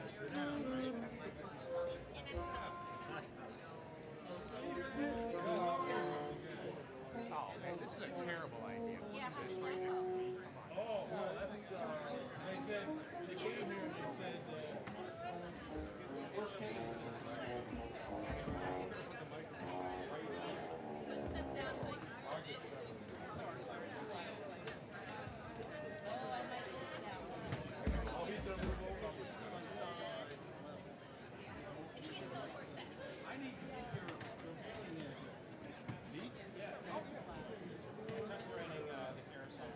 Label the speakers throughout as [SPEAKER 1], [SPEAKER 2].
[SPEAKER 1] Oh man, this is a terrible idea. This right next to me. Come on.
[SPEAKER 2] Oh, well, that's, they said, they came here and they said, first came. Oh, he's gonna move over. I need to get your mailing in. Yeah.
[SPEAKER 1] Just running the carousel.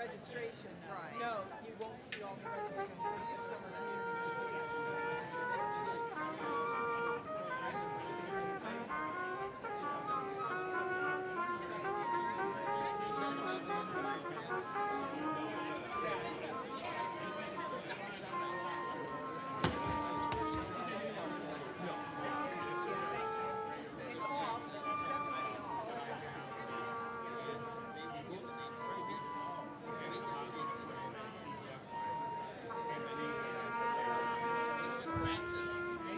[SPEAKER 3] registration.
[SPEAKER 4] Right.
[SPEAKER 3] No, you won't see all the registrants in the summer community. It's off. It's definitely off.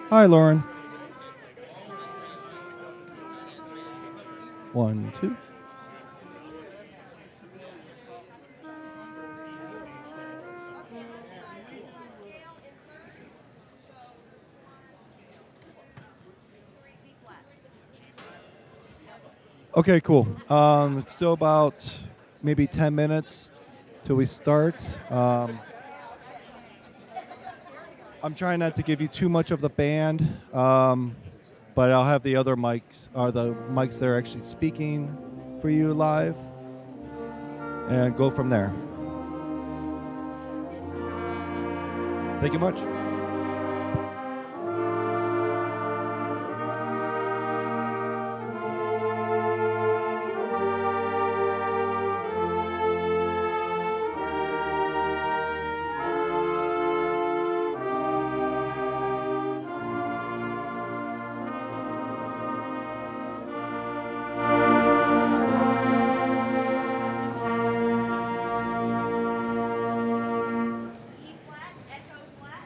[SPEAKER 5] Hi, Lauren. 1, 2. Okay, cool. It's still about maybe 10 minutes till we start. I'm trying not to give you too much of the band, but I'll have the other mics, or the mics that are actually speaking for you live, and go from there. Thank you much.
[SPEAKER 4] E flat, echo flat,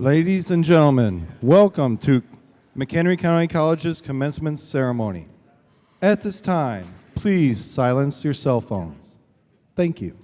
[SPEAKER 5] Ladies and gentlemen, welcome to McHenry County College's commencement ceremony. At this time, please silence your cell phones. Thank you.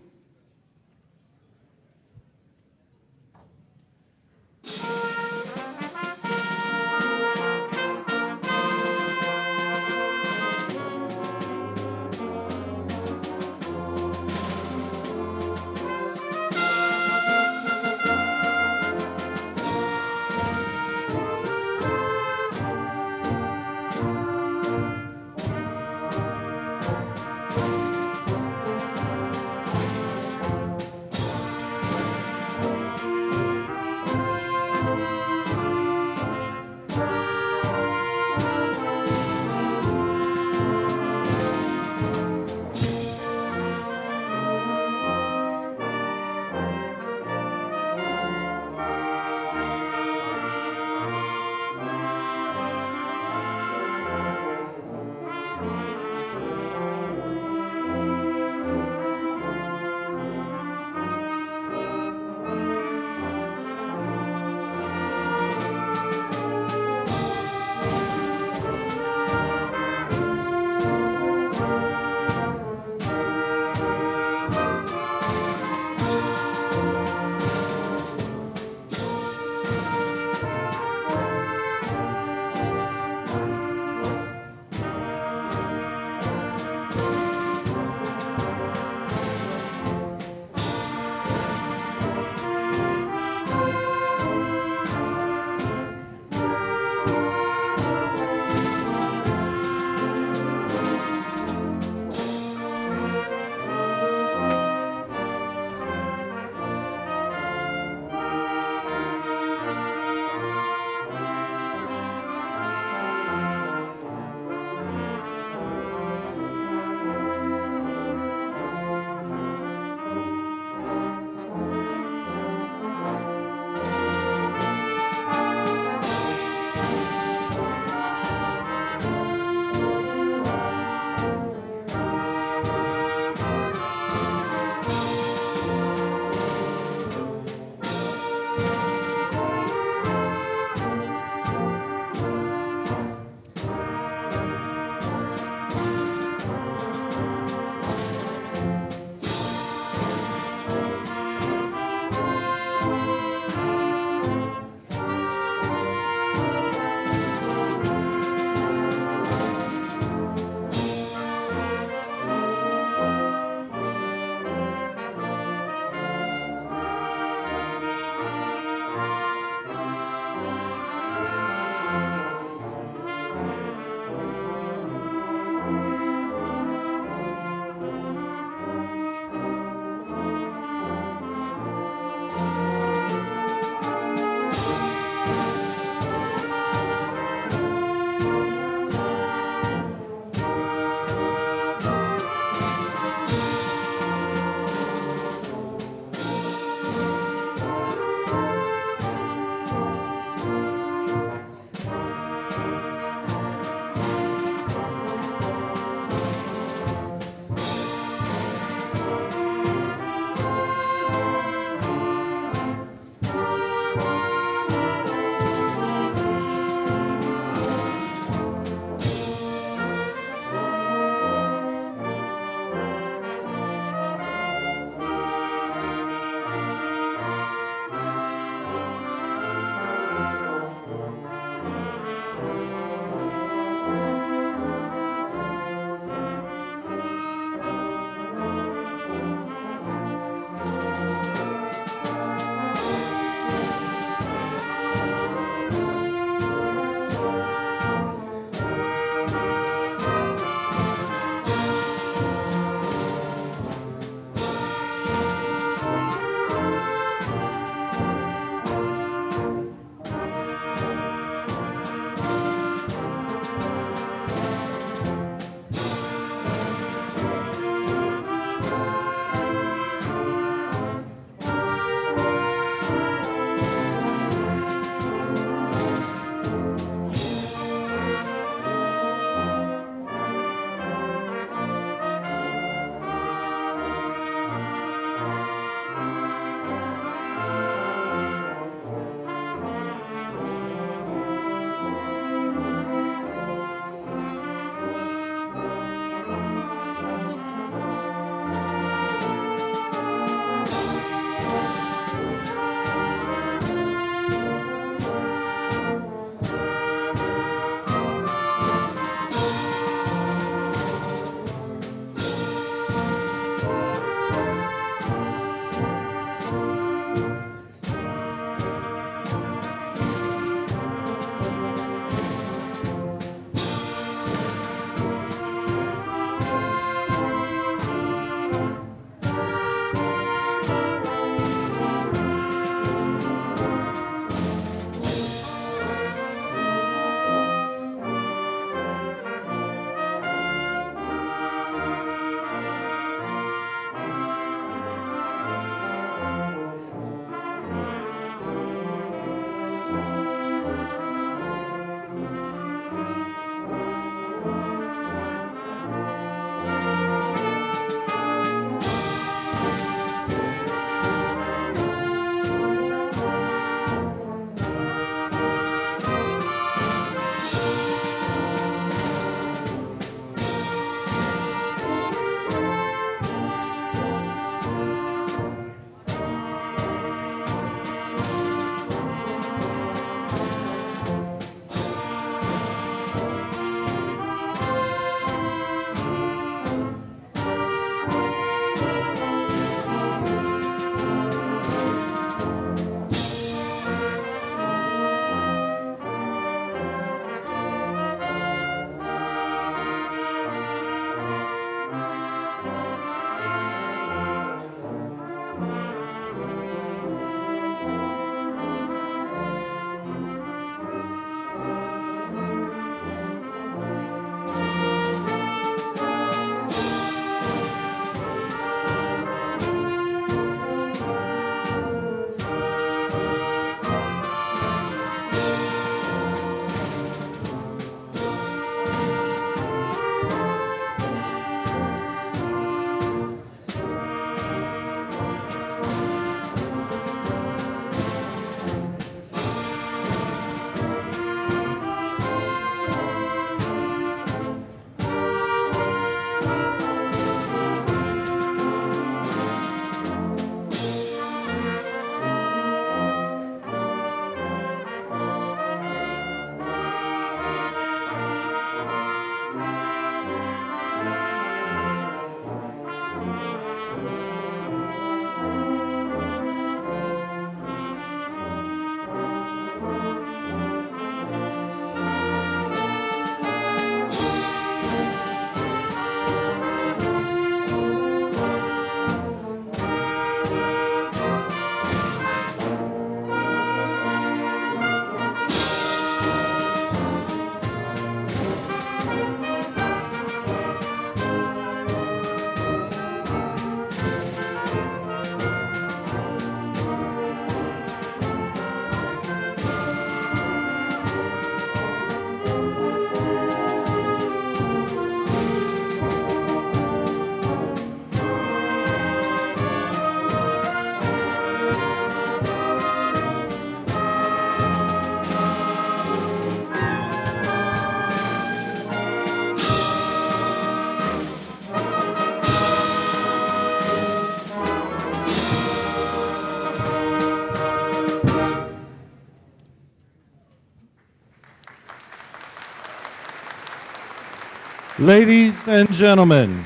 [SPEAKER 5] Ladies and gentlemen,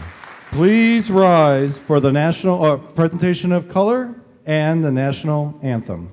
[SPEAKER 5] please rise for the national presentation of color and the national anthem.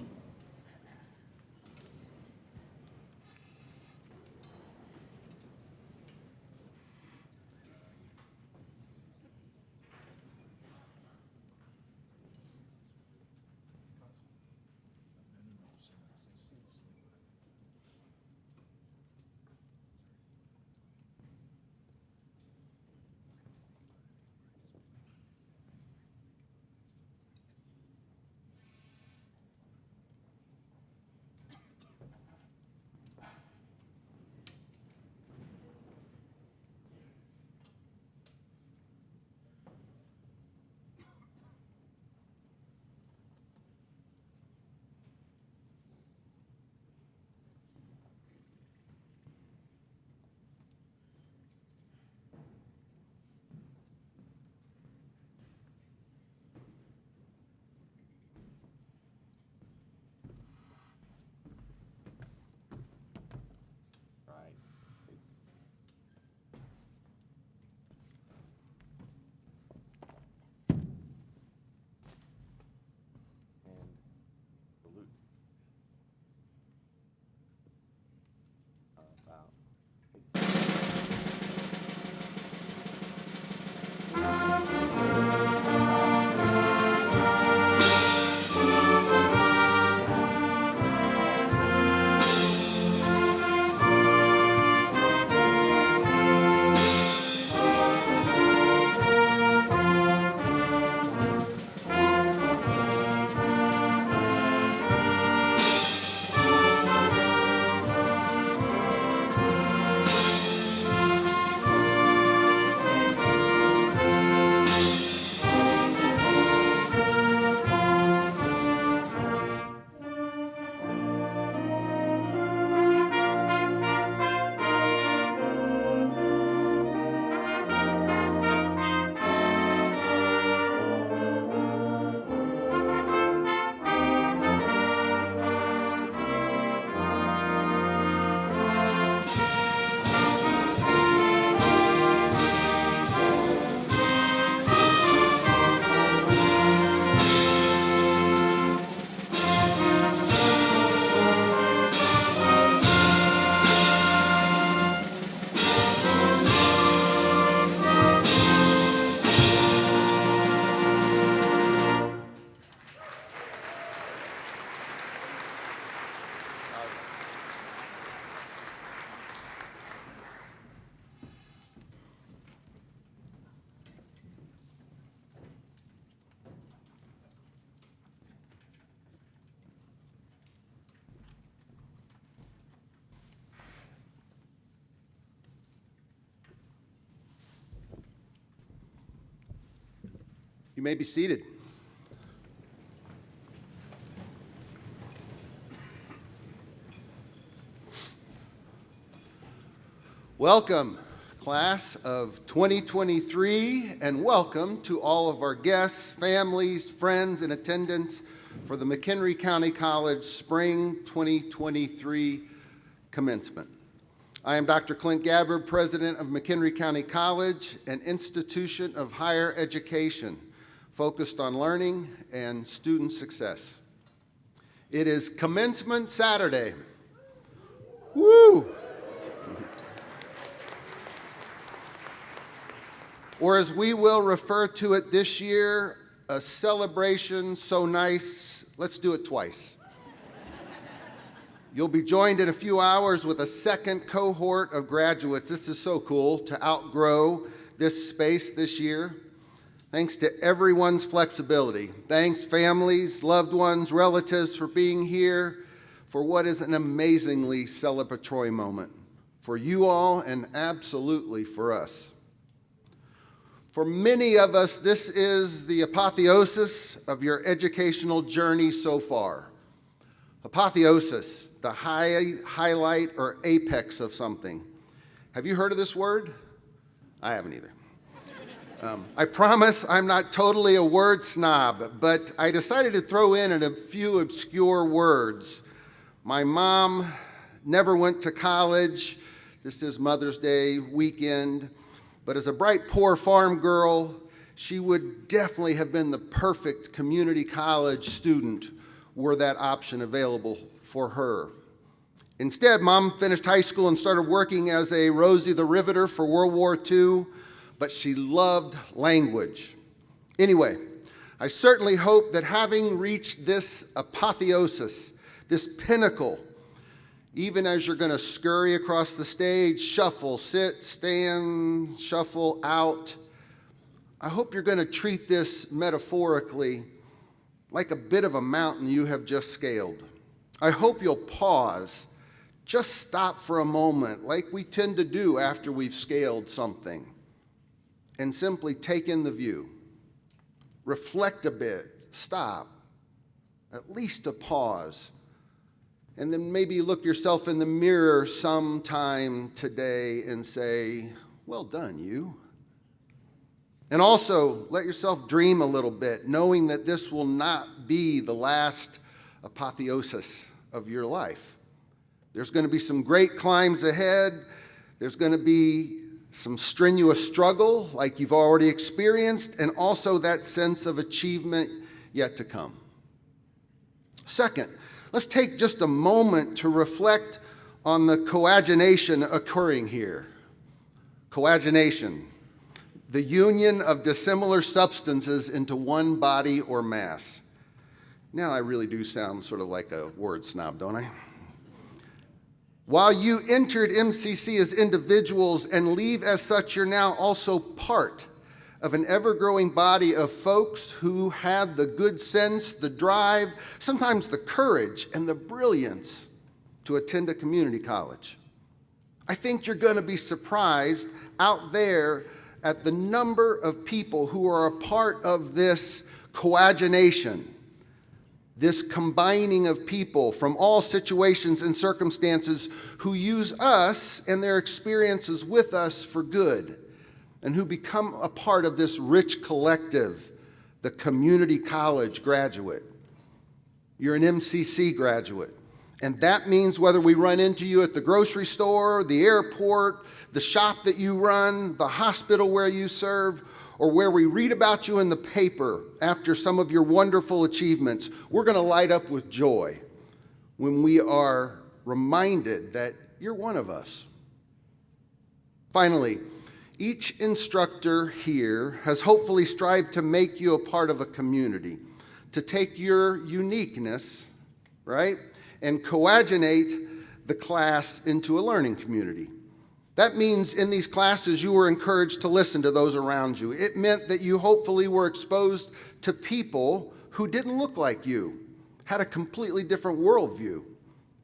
[SPEAKER 4] You may be seated. Welcome, class of 2023, and welcome to all of our guests, families, friends in attendance for the McHenry County College Spring 2023 Commencement. I am Dr. Clint Gabbard, President of McHenry County College, an institution of higher education focused on learning and student success. It is Commencement Saturday. Woo! Or as we will refer to it this year, a celebration so nice, let's do it twice. You'll be joined in a few hours with a second cohort of graduates. This is so cool to outgrow this space this year. Thanks to everyone's flexibility. Thanks, families, loved ones, relatives, for being here for what is an amazingly celebratory moment for you all and absolutely for us. For many of us, this is the apotheosis of your educational journey so far. Apotheosis, the highlight or apex of something. Have you heard of this word? I haven't either. I promise I'm not totally a word snob, but I decided to throw in a few obscure words. My mom never went to college. This is Mother's Day weekend. But as a bright, poor farm girl, she would definitely have been the perfect community college student were that option available for her. Instead, Mom finished high school and started working as a Rosie the Riveter for World War II, but she loved language. Anyway, I certainly hope that having reached this apotheosis, this pinnacle, even as you're going to scurry across the stage, shuffle, sit, stand, shuffle, out, I hope you're going to treat this metaphorically like a bit of a mountain you have just scaled. I hope you'll pause, just stop for a moment, like we tend to do after we've scaled something, and simply take in the view. Reflect a bit, stop, at least a pause, and then maybe look yourself in the mirror sometime today and say, well done, you. And also, let yourself dream a little bit, knowing that this will not be the last apotheosis of your life. There's going to be some great climbs ahead. There's going to be some strenuous struggle like you've already experienced, and also that sense of achievement yet to come. Second, let's take just a moment to reflect on the coagination occurring here. Coagination, the union of dissimilar substances into one body or mass. Now I really do sound sort of like a word snob, don't I? While you entered MCC as individuals and leave as such, you're now also part of an ever-growing body of folks who had the good sense, the drive, sometimes the courage and the brilliance to attend a community college. I think you're going to be surprised out there at the number of people who are a part of this coagination, this combining of people from all situations and circumstances who use us and their experiences with us for good, and who become a part of this rich collective, the community college graduate. You're an MCC graduate, and that means whether we run into you at the grocery store, the airport, the shop that you run, the hospital where you serve, or where we read about you in the paper after some of your wonderful achievements, we're going to light up with joy when we are reminded that you're one of us. Finally, each instructor here has hopefully strived to make you a part of a community, to take your uniqueness, right, and coaginate the class into a learning community. That means in these classes you were encouraged to listen to those around you. It meant that you hopefully were exposed to people who didn't look like you, had a completely different worldview.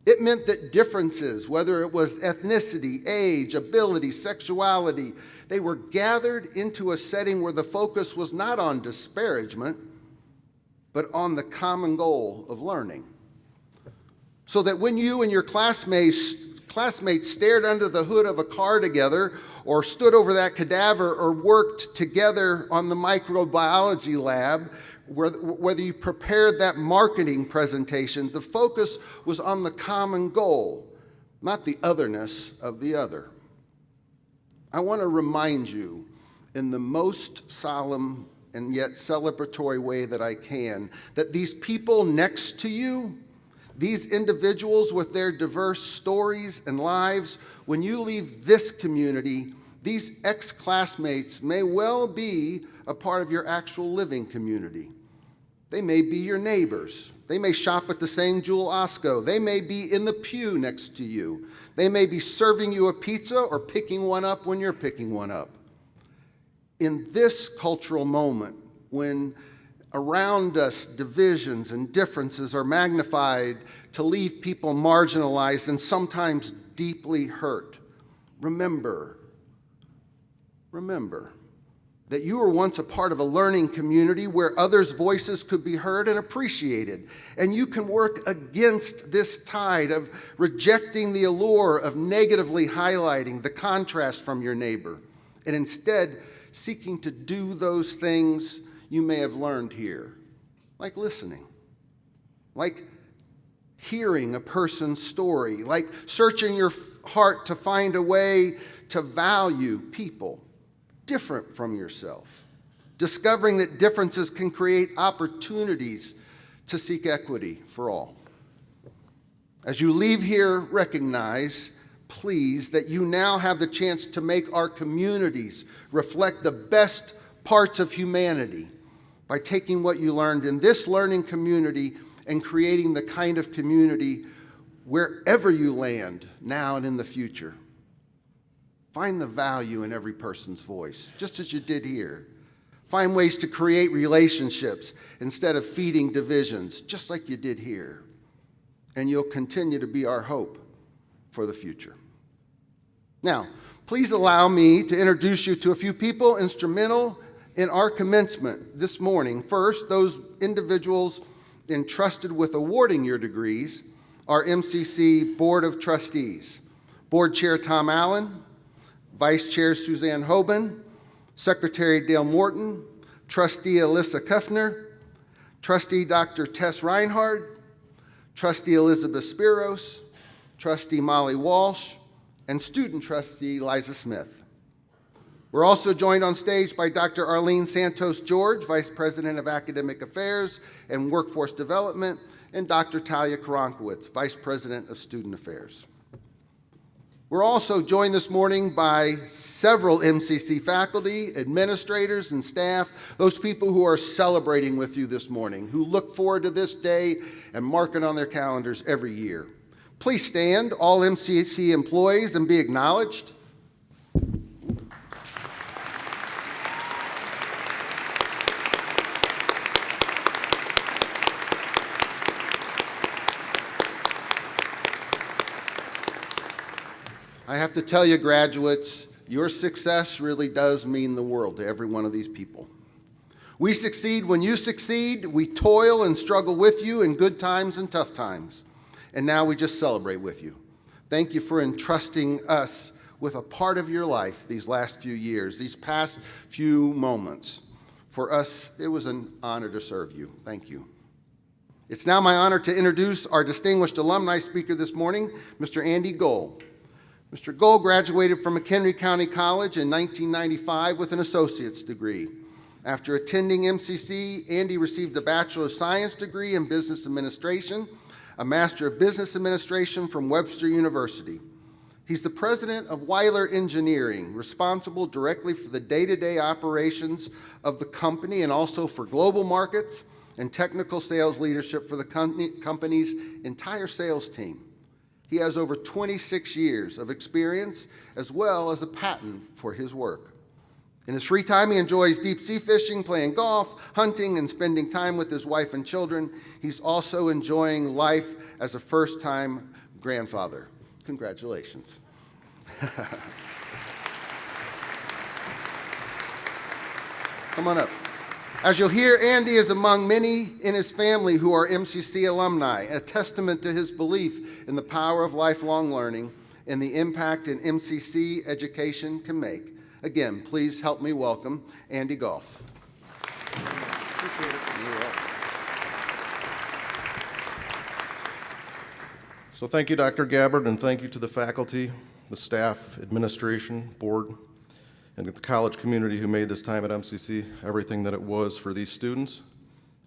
[SPEAKER 4] It meant that differences, whether it was ethnicity, age, ability, sexuality, they were gathered into a setting where the focus was not on disparagement, but on the common goal of learning. So that when you and your classmates stared under the hood of a car together, or stood over that cadaver, or worked together on the microbiology lab, whether you prepared that marketing presentation, the focus was on the common goal, not the otherness of the other. I want to remind you in the most solemn and yet celebratory way that I can, that these people next to you, these individuals with their diverse stories and lives, when you leave this community, these ex-classmates may well be a part of your actual living community. They may be your neighbors. They may shop at the same Jewel Osco. They may be in the pew next to you. They may be serving you a pizza or picking one up when you're picking one up. In this cultural moment, when around us, divisions and differences are magnified to leave people marginalized and sometimes deeply hurt. Remember that you were once a part of a learning community where others' voices could be heard and appreciated. And you can work against this tide of rejecting the allure of negatively highlighting the contrast from your neighbor, and instead seeking to do those things you may have learned here, like listening, like hearing a person's story, like searching your heart to find a way to value people different from yourself, discovering that differences can create opportunities to seek equity for all. As you leave here, recognize, please, that you now have the chance to make our communities reflect the best parts of humanity by taking what you learned in this learning community and creating the kind of community wherever you land now and in the future. Find the value in every person's voice, just as you did here. Find ways to create relationships instead of feeding divisions, just like you did here. And you'll continue to be our hope for the future. Now, please allow me to introduce you to a few people instrumental in our commencement this morning. First, those individuals entrusted with awarding your degrees, our MCC Board of Trustees. Board Chair Tom Allen, Vice Chair Suzanne Hoban, Secretary Dale Morton, Trustee Alyssa Kuffner, Trustee Dr. Tess Reinhardt, Trustee Elizabeth Spiros, Trustee Molly Walsh, and Student Trustee Liza Smith. We're also joined on stage by Dr. Arlene Santos George, Vice President of Academic Affairs and Workforce Development, and Dr. Talia Karankowitz, Vice President of Student Affairs. We're also joined this morning by several MCC faculty, administrators, and staff, those people who are celebrating with you this morning, who look forward to this day and mark it on their calendars every year. Please stand, all MCC employees, and be acknowledged. I have to tell you, graduates, your success really does mean the world to every one of these people. We succeed when you succeed. We toil and struggle with you in good times and tough times. And now we just celebrate with you. Thank you for entrusting us with a part of your life these last few years, these past few moments. For us, it was an honor to serve you. Thank you. It's now my honor to introduce our distinguished alumni speaker this morning, Mr. Andy Gohl. Mr. Gohl graduated from McHenry County College in 1995 with an associate's degree. After attending MCC, Andy received a Bachelor of Science degree in Business Administration, a Master of Business Administration from Webster University. He's the president of Weiler Engineering, responsible directly for the day-to-day operations of the company and also for global markets and technical sales leadership for the company's entire sales team. He has over 26 years of experience as well as a patent for his work. In his free time, he enjoys deep sea fishing, playing golf, hunting, and spending time with his wife and children. He's also enjoying life as a first-time grandfather. Congratulations. Come on up. As you'll hear, Andy is among many in his family who are MCC alumni, a testament to his belief in the power of lifelong learning and the impact an MCC education can make. Again, please help me welcome Andy Gohl.
[SPEAKER 6] So thank you, Dr. Gabbard, and thank you to the faculty, the staff, administration, board, and the college community who made this time at MCC everything that it was for these students.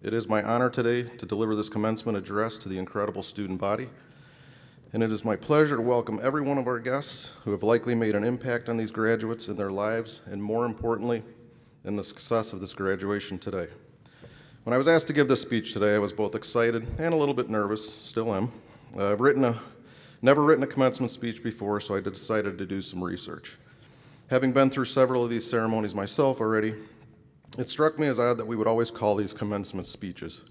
[SPEAKER 6] It is my honor today to deliver this commencement address to the incredible student body, and it is my pleasure to welcome every one of our guests who have likely made an impact on these graduates in their lives, and more importantly, in the success of this graduation today. When I was asked to give this speech today, I was both excited and a little bit nervous, still am. I've never written a commencement speech before, so I decided to do some research. Having been through several of these ceremonies myself already, it struck me as odd that we would always call these commencement speeches.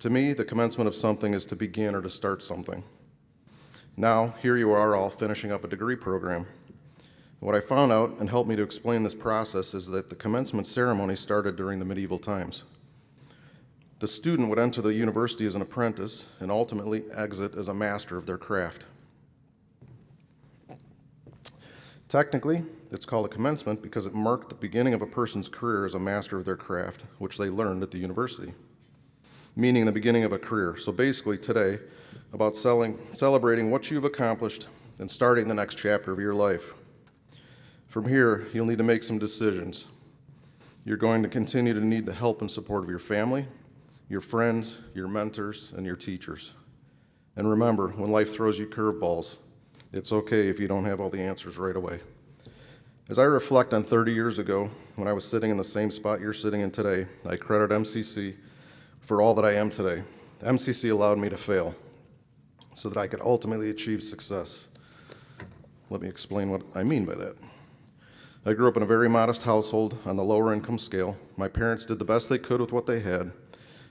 [SPEAKER 6] To me, the commencement of something is to begin or to start something. Now, here you are all finishing up a degree program. What I found out and helped me to explain this process is that the commencement ceremony started during the medieval times. The student would enter the university as an apprentice and ultimately exit as a master of their craft. Technically, it's called a commencement because it marked the beginning of a person's career as a master of their craft, which they learned at the university, meaning the beginning of a career. So basically today, about celebrating what you've accomplished and starting the next chapter of your life. From here, you'll need to make some decisions. You're going to continue to need the help and support of your family, your friends, your mentors, and your teachers. And remember, when life throws you curveballs, it's okay if you don't have all the answers right away. As I reflect on 30 years ago, when I was sitting in the same spot you're sitting in today, I credit MCC for all that I am today. MCC allowed me to fail so that I could ultimately achieve success. Let me explain what I mean by that. I grew up in a very modest household on the lower income scale. My parents did the best they could with what they had.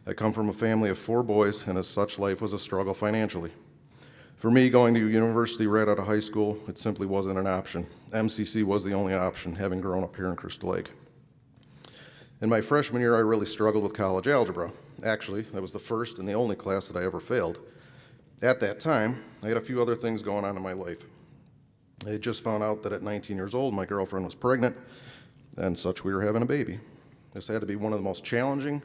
[SPEAKER 6] I come from a family of 4 boys, and as such, life was a struggle financially. For me, going to university right out of high school, it simply wasn't an option. MCC was the only option, having grown up here in Crystal Lake. In my freshman year, I really struggled with college algebra. Actually, that was the first and the only class that I ever failed. At that time, I had a few other things going on in my life. I had just found out that at 19 years old, my girlfriend was pregnant, and such, we were having a baby. This had to be one of the most challenging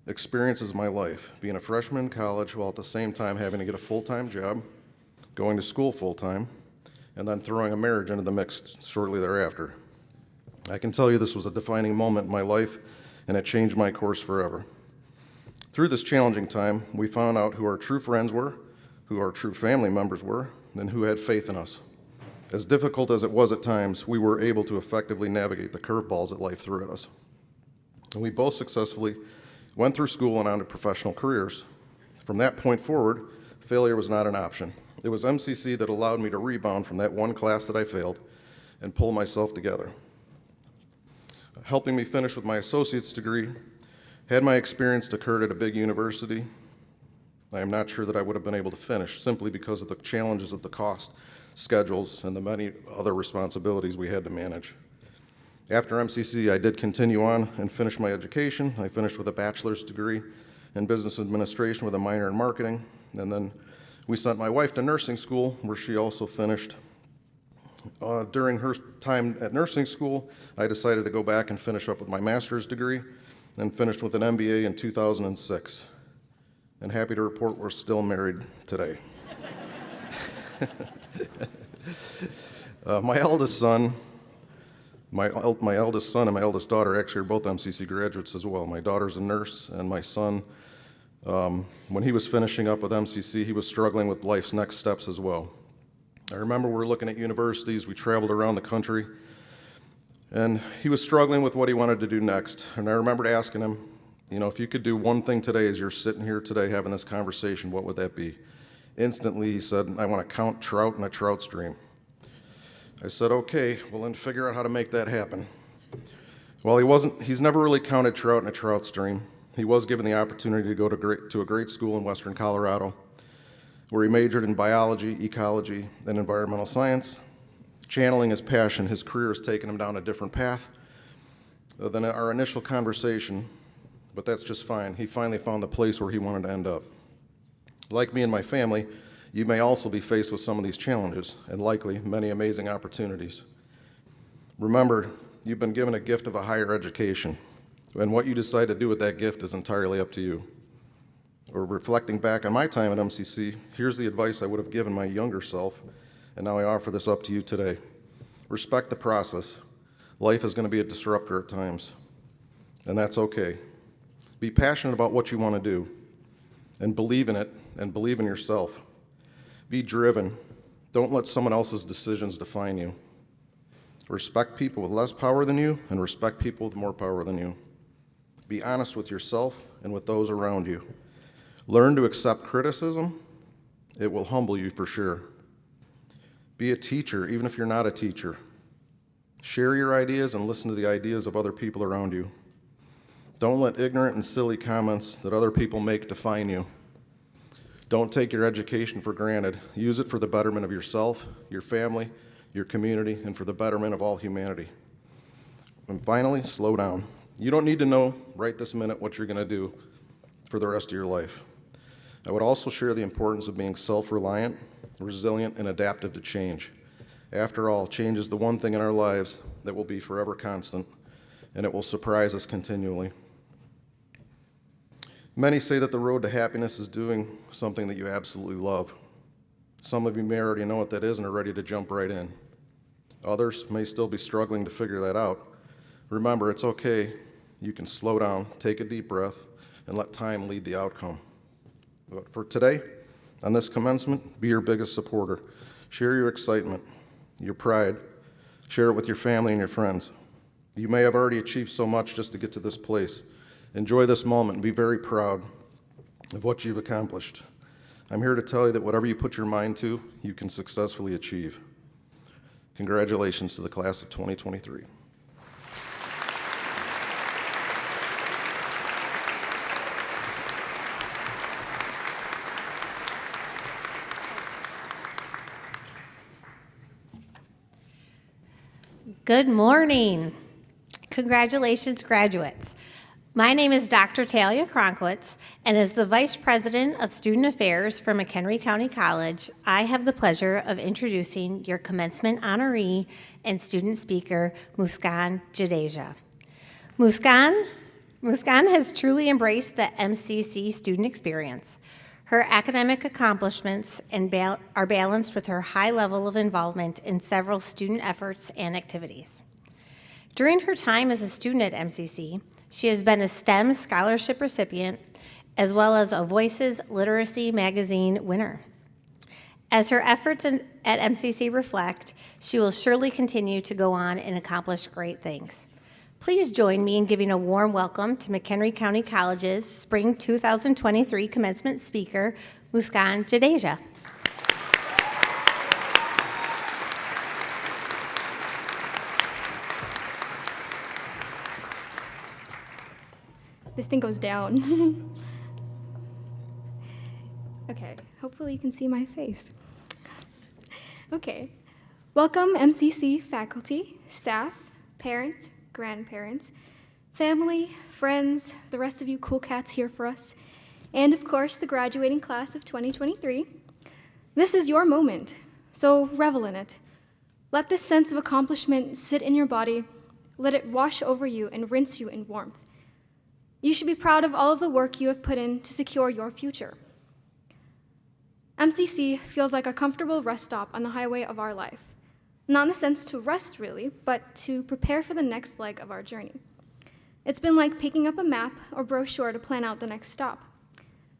[SPEAKER 6] experiences of my life, being a freshman in college while at the same time having to get a full-time job, going to school full-time, and then throwing a marriage into the mix shortly thereafter. I can tell you this was a defining moment in my life, and it changed my course forever. Through this challenging time, we found out who our true friends were, who our true family members were, and who had faith in us. As difficult as it was at times, we were able to effectively navigate the curveballs that life threw at us. And we both successfully went through school and on to professional careers. From that point forward, failure was not an option. It was MCC that allowed me to rebound from that one class that I failed and pull myself together. Helping me finish with my associate's degree, had my experience occurred at a big university, I am not sure that I would have been able to finish simply because of the challenges of the cost, schedules, and the many other responsibilities we had to manage. After MCC, I did continue on and finish my education. I finished with a bachelor's degree in business administration with a minor in marketing, and then we sent my wife to nursing school, where she also finished. During her time at nursing school, I decided to go back and finish up with my master's degree, and finished with an MBA in 2006. And happy to report we're still married today. My eldest son and my eldest daughter actually are both MCC graduates as well. My daughter's a nurse, and my son, when he was finishing up with MCC, he was struggling with life's next steps as well. I remember we were looking at universities, we traveled around the country, and he was struggling with what he wanted to do next. And I remembered asking him, if you could do one thing today as you're sitting here today having this conversation, what would that be? Instantly, he said, I want to count trout in a trout stream. I said, okay, well then figure out how to make that happen. Well, he's never really counted trout in a trout stream. He was given the opportunity to go to a great school in Western Colorado, where he majored in biology, ecology, and environmental science. Channeling his passion, his career has taken him down a different path than our initial conversation, but that's just fine. He finally found the place where he wanted to end up. Like me and my family, you may also be faced with some of these challenges, and likely many amazing opportunities. Remember, you've been given a gift of a higher education, and what you decide to do with that gift is entirely up to you. Or reflecting back on my time at MCC, here's the advice I would have given my younger self, and now I offer this up to you today. Respect the process. Life is going to be a disruptor at times, and that's okay. Be passionate about what you want to do, and believe in it, and believe in yourself. Be driven. Don't let someone else's decisions define you. Respect people with less power than you, and respect people with more power than you. Be honest with yourself and with those around you. Learn to accept criticism. It will humble you for sure. Be a teacher, even if you're not a teacher. Share your ideas and listen to the ideas of other people around you. Don't let ignorant and silly comments that other people make define you. Don't take your education for granted. Use it for the betterment of yourself, your family, your community, and for the betterment of all humanity. And finally, slow down. You don't need to know right this minute what you're going to do for the rest of your life. I would also share the importance of being self-reliant, resilient, and adaptive to change. After all, change is the one thing in our lives that will be forever constant, and it will surprise us continually. Many say that the road to happiness is doing something that you absolutely love. Some of you may already know what that is and are ready to jump right in. Others may still be struggling to figure that out. Remember, it's okay. You can slow down, take a deep breath, and let time lead the outcome. But for today, on this commencement, be your biggest supporter. Share your excitement, your pride. Share it with your family and your friends. You may have already achieved so much just to get to this place. Enjoy this moment and be very proud of what you've accomplished. I'm here to tell you that whatever you put your mind to, you can successfully achieve. Congratulations to the class of 2023.
[SPEAKER 7] Good morning. Congratulations, graduates. My name is Dr. Talia Kronkowitz, and as the Vice President of Student Affairs for McHenry County College, I have the pleasure of introducing your commencement honoree and student speaker, Muskan Jadeja. Muskan has truly embraced the MCC student experience. Her academic accomplishments are balanced with her high level of involvement in several student efforts and activities. During her time as a student at MCC, she has been a STEM scholarship recipient as well as a Voices Literacy Magazine winner. As her efforts at MCC reflect, she will surely continue to go on and accomplish great things. Please join me in giving a warm welcome to McHenry County College's Spring 2023 Commencement Speaker, Muskan Jadeja.
[SPEAKER 8] This thing goes down. Okay, hopefully you can see my face. Okay, welcome MCC faculty, staff, parents, grandparents, family, friends, the rest of you cool cats here for us, and of course the graduating class of 2023. This is your moment, so revel in it. Let this sense of accomplishment sit in your body, let it wash over you and rinse you in warmth. You should be proud of all of the work you have put in to secure your future. MCC feels like a comfortable rest stop on the highway of our life. Not in the sense to rest, really, but to prepare for the next leg of our journey. It's been like picking up a map or brochure to plan out the next stop.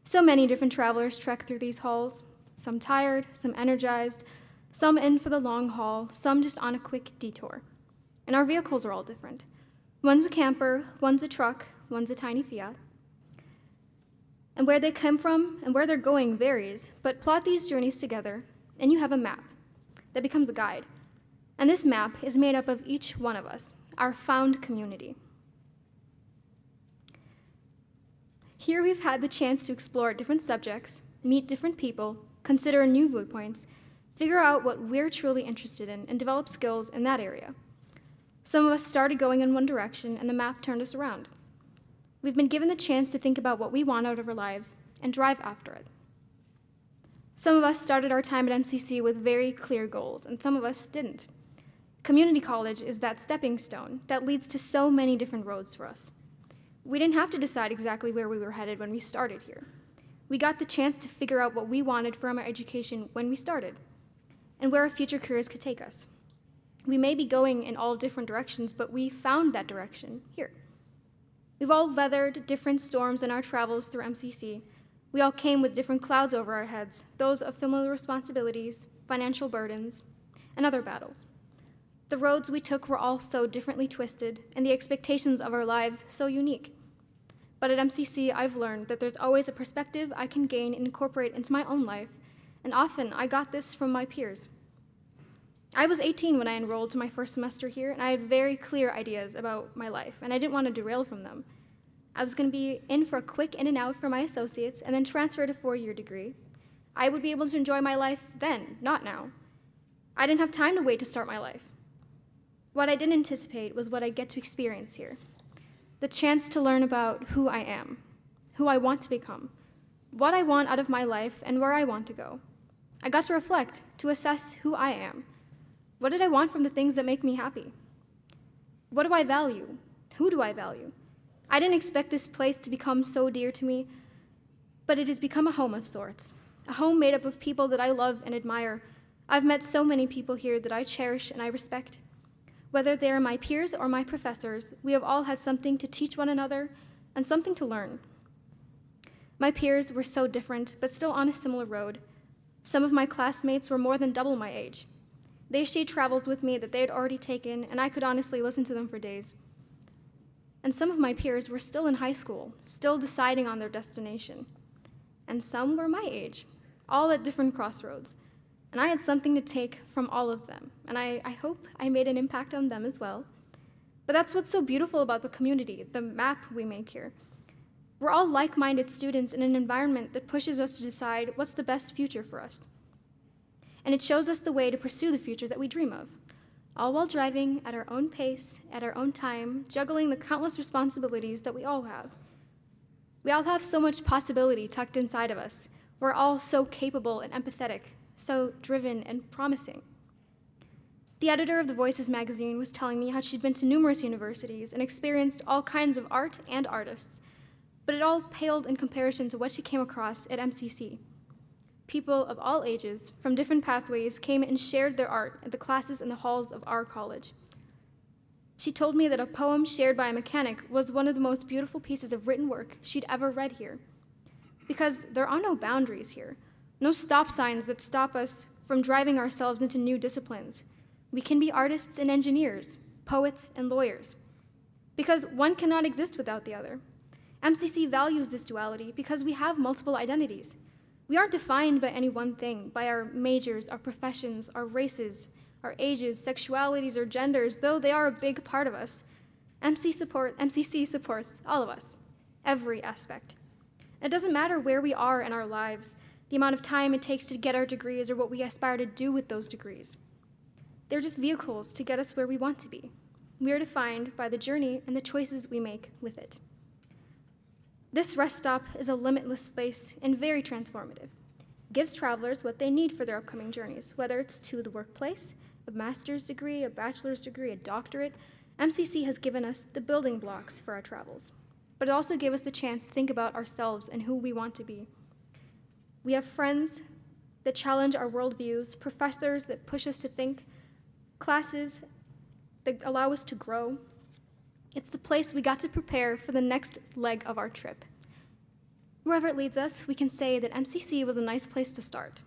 [SPEAKER 8] So many different travelers trek through these halls, some tired, some energized, some in for the long haul, some just on a quick detour. And our vehicles are all different. One's a camper, one's a truck, one's a tiny Fiat. And where they come from and where they're going varies, but plot these journeys together, and you have a map that becomes a guide. And this map is made up of each one of us, our found community. Here we've had the chance to explore different subjects, meet different people, consider new viewpoints, figure out what we're truly interested in, and develop skills in that area. Some of us started going in one direction, and the map turned us around. We've been given the chance to think about what we want out of our lives and drive after it. Some of us started our time at MCC with very clear goals, and some of us didn't. Community college is that stepping stone that leads to so many different roads for us. We didn't have to decide exactly where we were headed when we started here. We got the chance to figure out what we wanted from our education when we started, and where our future careers could take us. We may be going in all different directions, but we found that direction here. We've all weathered different storms in our travels through MCC. We all came with different clouds over our heads, those of familiar responsibilities, financial burdens, and other battles. The roads we took were all so differently twisted, and the expectations of our lives so unique. But at MCC, I've learned that there's always a perspective I can gain and incorporate into my own life, and often I got this from my peers. I was 18 when I enrolled to my first semester here, and I had very clear ideas about my life, and I didn't want to derail from them. I was going to be in for a quick in and out for my associates, and then transfer to a 4-year degree. I would be able to enjoy my life then, not now. I didn't have time to wait to start my life. What I didn't anticipate was what I'd get to experience here. The chance to learn about who I am, who I want to become, what I want out of my life, and where I want to go. I got to reflect, to assess who I am. What did I want from the things that make me happy? What do I value? Who do I value? I didn't expect this place to become so dear to me, but it has become a home of sorts, a home made up of people that I love and admire, I've met so many people here that I cherish and I respect. Whether they are my peers or my professors, we have all had something to teach one another and something to learn. My peers were so different, but still on a similar road. Some of my classmates were more than double my age. They shared travels with me that they had already taken, and I could honestly listen to them for days. And some of my peers were still in high school, still deciding on their destination. And some were my age, all at different crossroads. And I had something to take from all of them, and I hope I made an impact on them as well. But that's what's so beautiful about the community, the map we make here. We're all like-minded students in an environment that pushes us to decide what's the best future for us. And it shows us the way to pursue the future that we dream of, all while driving at our own pace, at our own time, juggling the countless responsibilities that we all have. We all have so much possibility tucked inside of us. We're all so capable and empathetic, so driven and promising. The editor of the Voices magazine was telling me how she'd been to numerous universities and experienced all kinds of art and artists, but it all paled in comparison to what she came across at MCC. People of all ages, from different pathways, came and shared their art at the classes in the halls of our college. She told me that a poem shared by a mechanic was one of the most beautiful pieces of written work she'd ever read here. Because there are no boundaries here, no stop signs that stop us from driving ourselves into new disciplines. We can be artists and engineers, poets and lawyers, because one cannot exist without the other. MCC values this duality because we have multiple identities. We aren't defined by any one thing, by our majors, our professions, our races, our ages, sexualities, or genders, though they are a big part of us. MCC supports all of us, every aspect. It doesn't matter where we are in our lives, the amount of time it takes to get our degrees, or what we aspire to do with those degrees. They're just vehicles to get us where we want to be. We are defined by the journey and the choices we make with it. This rest stop is a limitless space and very transformative. It gives travelers what they need for their upcoming journeys, whether it's to the workplace, a master's degree, a bachelor's degree, a doctorate. MCC has given us the building blocks for our travels, but it also gave us the chance to think about ourselves and who we want to be. We have friends that challenge our worldviews, professors that push us to think, classes that allow us to grow. It's the place we got to prepare for the next leg of our trip. Wherever it leads us, we can say that MCC was a nice place to start.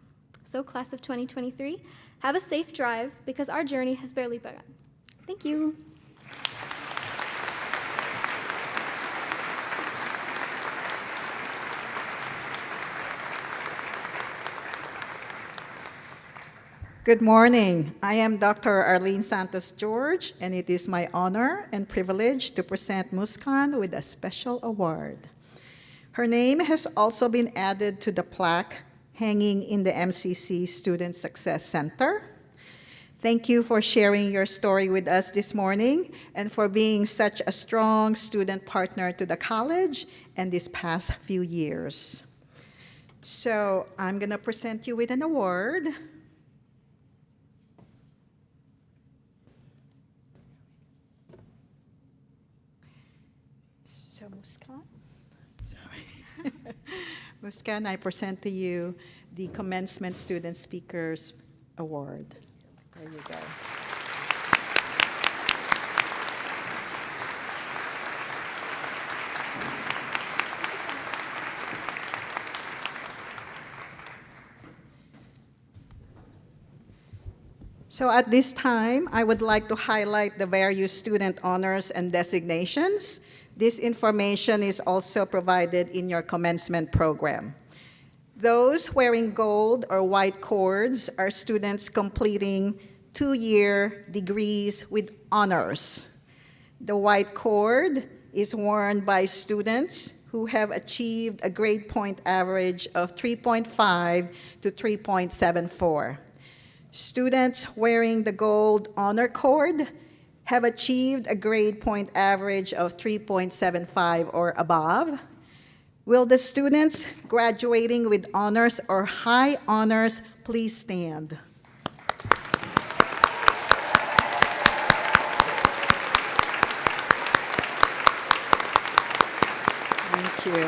[SPEAKER 8] So class of 2023, have a safe drive because our journey has barely begun. Thank you.
[SPEAKER 9] Good morning. I am Dr. Arlene Santos George, and it is my honor and privilege to present Muskan with a special award. Her name has also been added to the plaque hanging in the MCC Student Success Center. Thank you for sharing your story with us this morning and for being such a strong student partner to the college and these past few years. So I'm going to present you with an award. So Muskan, sorry. Muskan, I present to you the Commencement Student Speakers Award. There you go. So at this time, I would like to highlight the various student honors and designations. This information is also provided in your commencement program. Those wearing gold or white cords are students completing 2-year degrees with honors. The white cord is worn by students who have achieved a grade point average of 3.5 to 3.74. Students wearing the gold honor cord have achieved a grade point average of 3.75 or above. Will the students graduating with honors or high honors please stand? Thank you.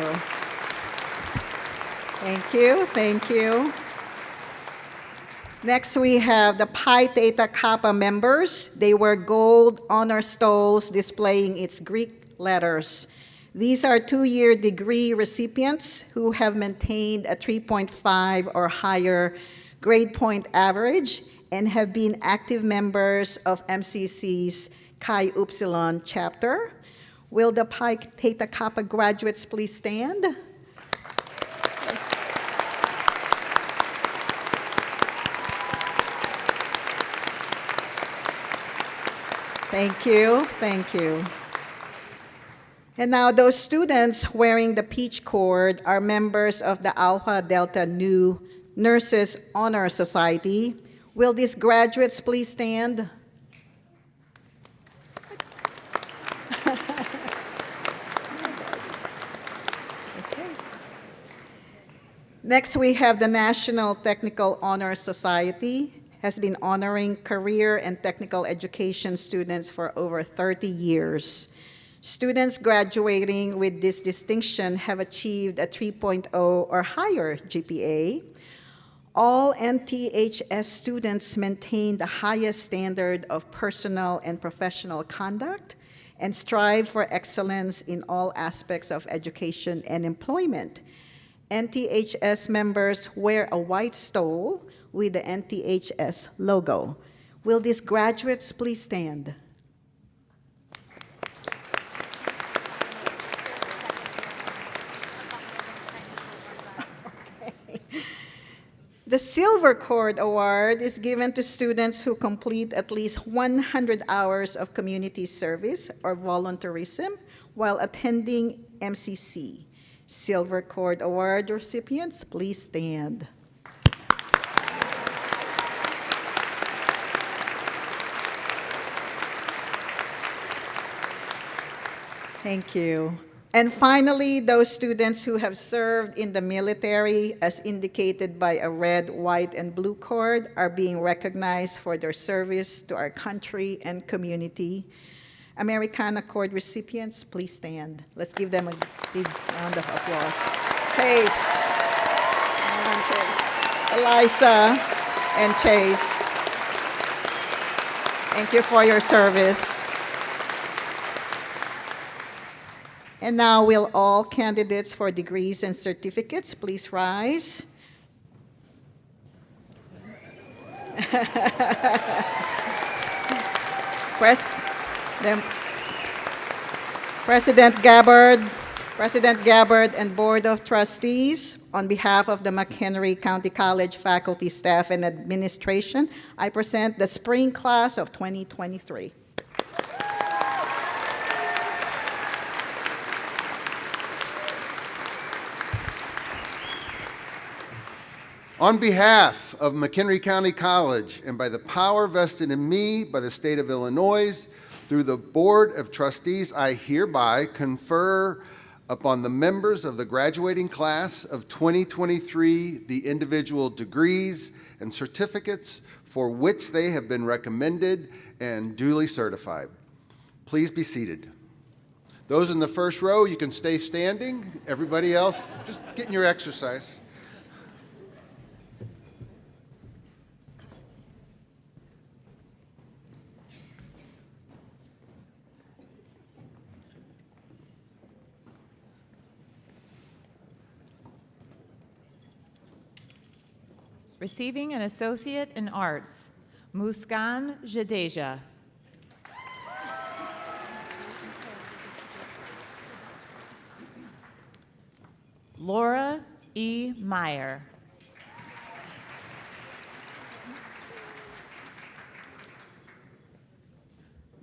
[SPEAKER 9] Thank you, thank you. Next, we have the Pi Theta Kappa members. They wear gold honor stoles displaying its Greek letters. These are two-year degree recipients who have maintained a 3.5 or higher grade point average and have been active members of MCC's Chi Upsilon chapter. Will the Pi Theta Kappa graduates please stand? Thank you, thank you. And now those students wearing the peach cord are members of the Alpha Delta Nu Nurses Honor Society. Will these graduates please stand? Next, we have the National Technical Honor Society, has been honoring career and technical education students for over 30 years. Students graduating with this distinction have achieved a 3.0 or higher GPA. All NTHS students maintain the highest standard of personal and professional conduct and strive for excellence in all aspects of education and employment. NTHS members wear a white stole with the NTHS logo. Will these graduates please stand? The Silver Cord Award is given to students who complete at least 100 hours of community service or volunteerism while attending MCC. Silver Cord Award recipients, please stand. Thank you. And finally, those students who have served in the military, as indicated by a red, white, and blue cord, are being recognized for their service to our country and community. Americana Cord recipients, please stand. Let's give them a big round of applause. Chase, Eliza, and Chase. Thank you for your service. And now will all candidates for degrees and certificates please rise? President Gabbard and Board of Trustees, on behalf of the McHenry County College faculty, staff, and administration, I present the spring class of 2023.
[SPEAKER 4] On behalf of McHenry County College and by the power vested in me by the state of Illinois, through the Board of Trustees, I hereby confer upon the members of the graduating class of 2023 the individual degrees and certificates for which they have been recommended and duly certified. Please be seated. Those in the first row, you can stay standing. Everybody else, just getting your exercise.
[SPEAKER 10] Receiving an Associate in Arts, Muskan Jadeja. Laura E. Meyer.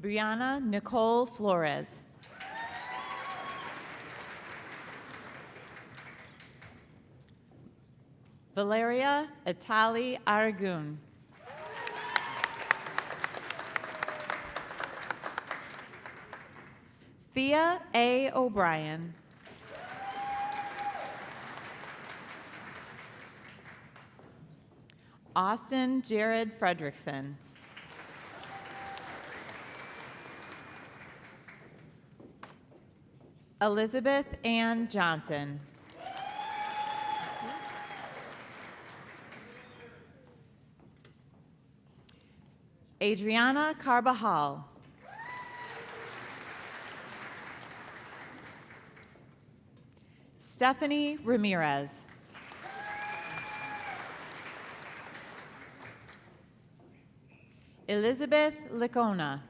[SPEAKER 10] Brianna Nicole Flores. Valeria Atali Aragun. Thea A. O'Brien. Austin Jared Fredrickson. Elizabeth Ann Johnson. Adriana Carbajal. Stephanie Ramirez. Elizabeth Licona.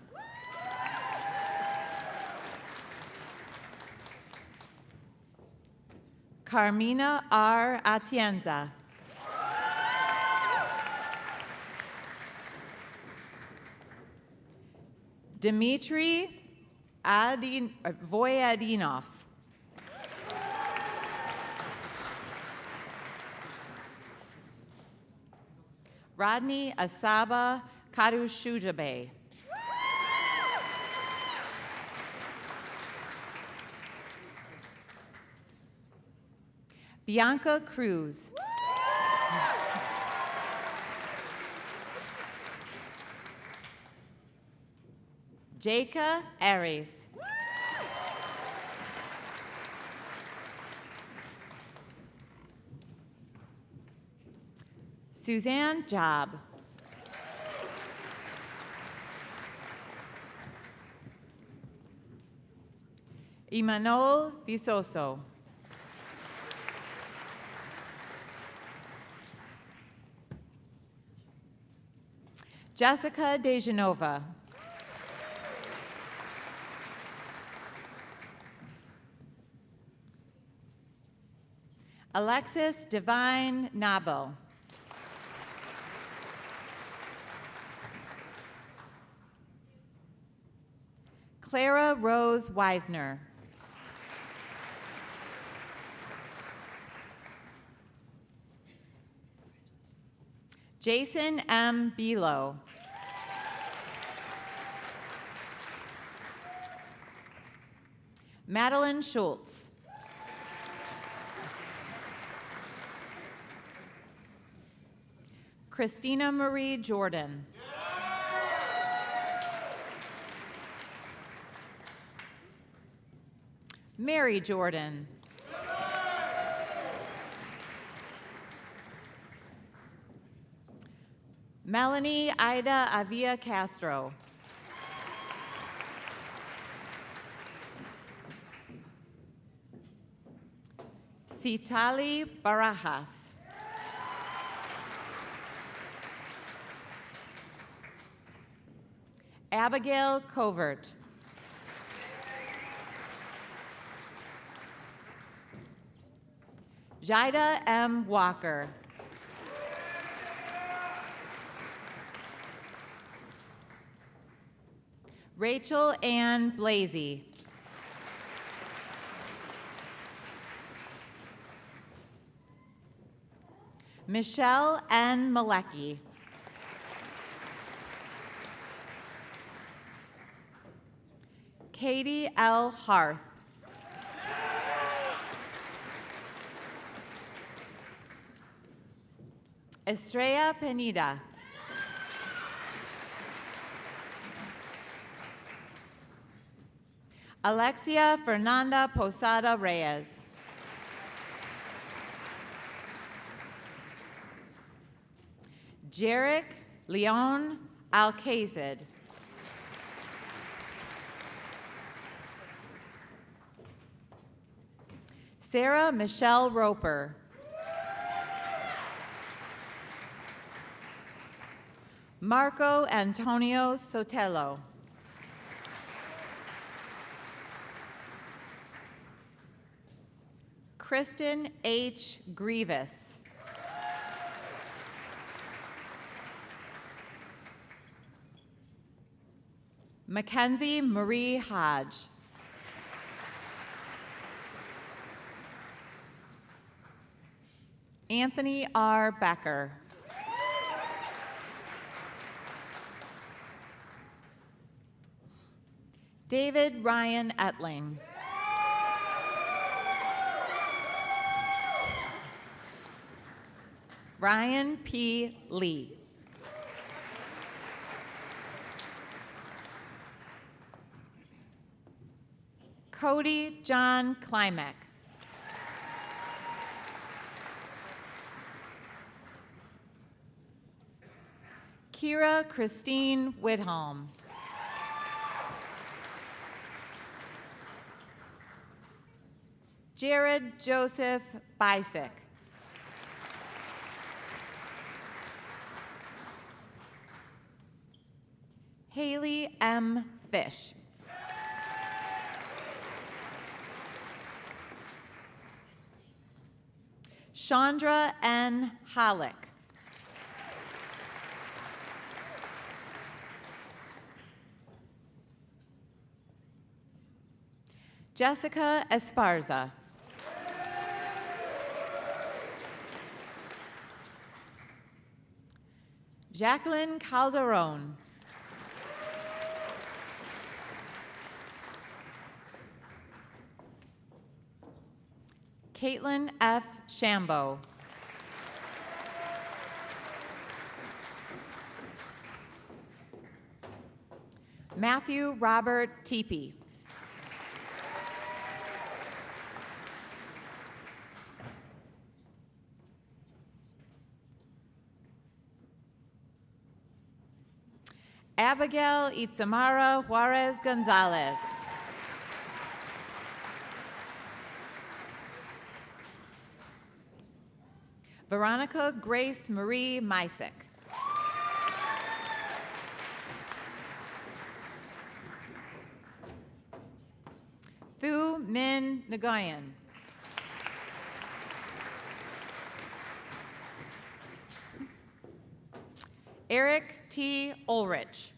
[SPEAKER 10] Carmina R. Atienza. Dmitry Voyadinov. Rodney Asaba Kadushujabe. Bianca Cruz. Jaca Aries. Suzanne Job. Imanol Visoso. Jessica DeGenova. Alexis Divine Nabo. Clara Rose Weisner. Jason M. Bilo. Madeline Schultz. Christina Marie Jordan. Mary Jordan. Melanie Ida Avia Castro. Sitali Barajas. Abigail Covert. Jida M. Walker. Rachel Ann Blasey. Michelle N. Malecki. Katie L. Harth. Estrella Penida. Alexia Fernanda Posada Reyes. Jarek Leon Alcazid. Sarah Michelle Roper. Marco Antonio Sotelo. Kristen H. Grievous. Mackenzie Marie Hodge. Anthony R. Becker. David Ryan Etling. Ryan P. Lee. Cody John Klimek. Kira Christine Whitholm. Jared Joseph Bisick. Haley M. Fish. Chandra N. Hollick. Jessica Esparza. Jacqueline Calderon. Caitlin F. Shambo. Matthew Robert Teepee. Abigail Itzamara Juarez Gonzalez. Veronica Grace Marie Mysick. Thu Min Nguyen. Eric T. Ulrich.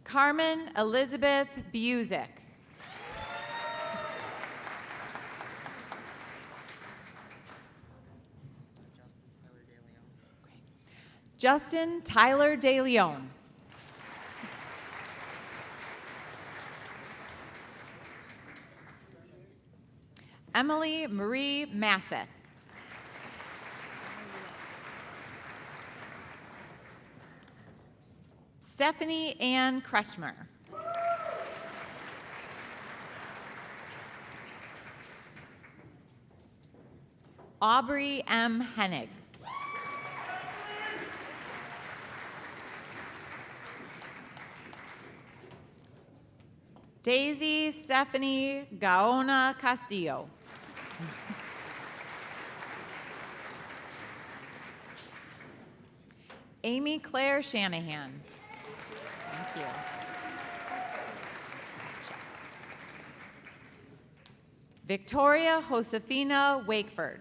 [SPEAKER 10] Carmen Elizabeth Busick. Justin Tyler De Leon. Emily Marie Masseth. Stephanie Ann Kretschmer. Aubrey M. Hennig. Daisy Stephanie Gaona Castillo. Amy Claire Shanahan. Thank you. Victoria Josefina Wakeford.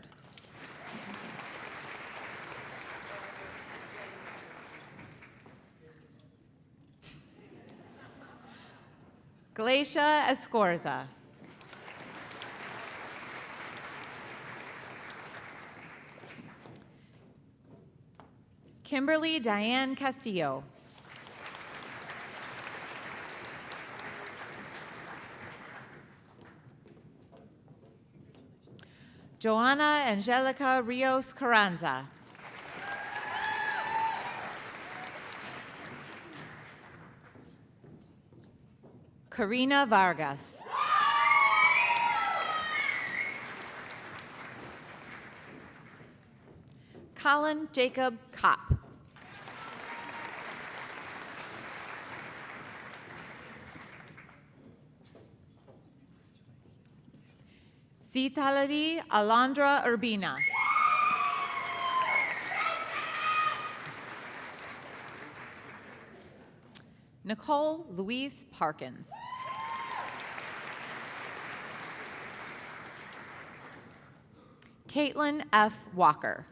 [SPEAKER 10] Glacia Escorza. Kimberly Diane Castillo. Joanna Angelica Rios Carranza. Karina Vargas. Colin Jacob Kopp. Citlali Alondra Urbina. Nicole Louise Parkins. Caitlin F. Walker.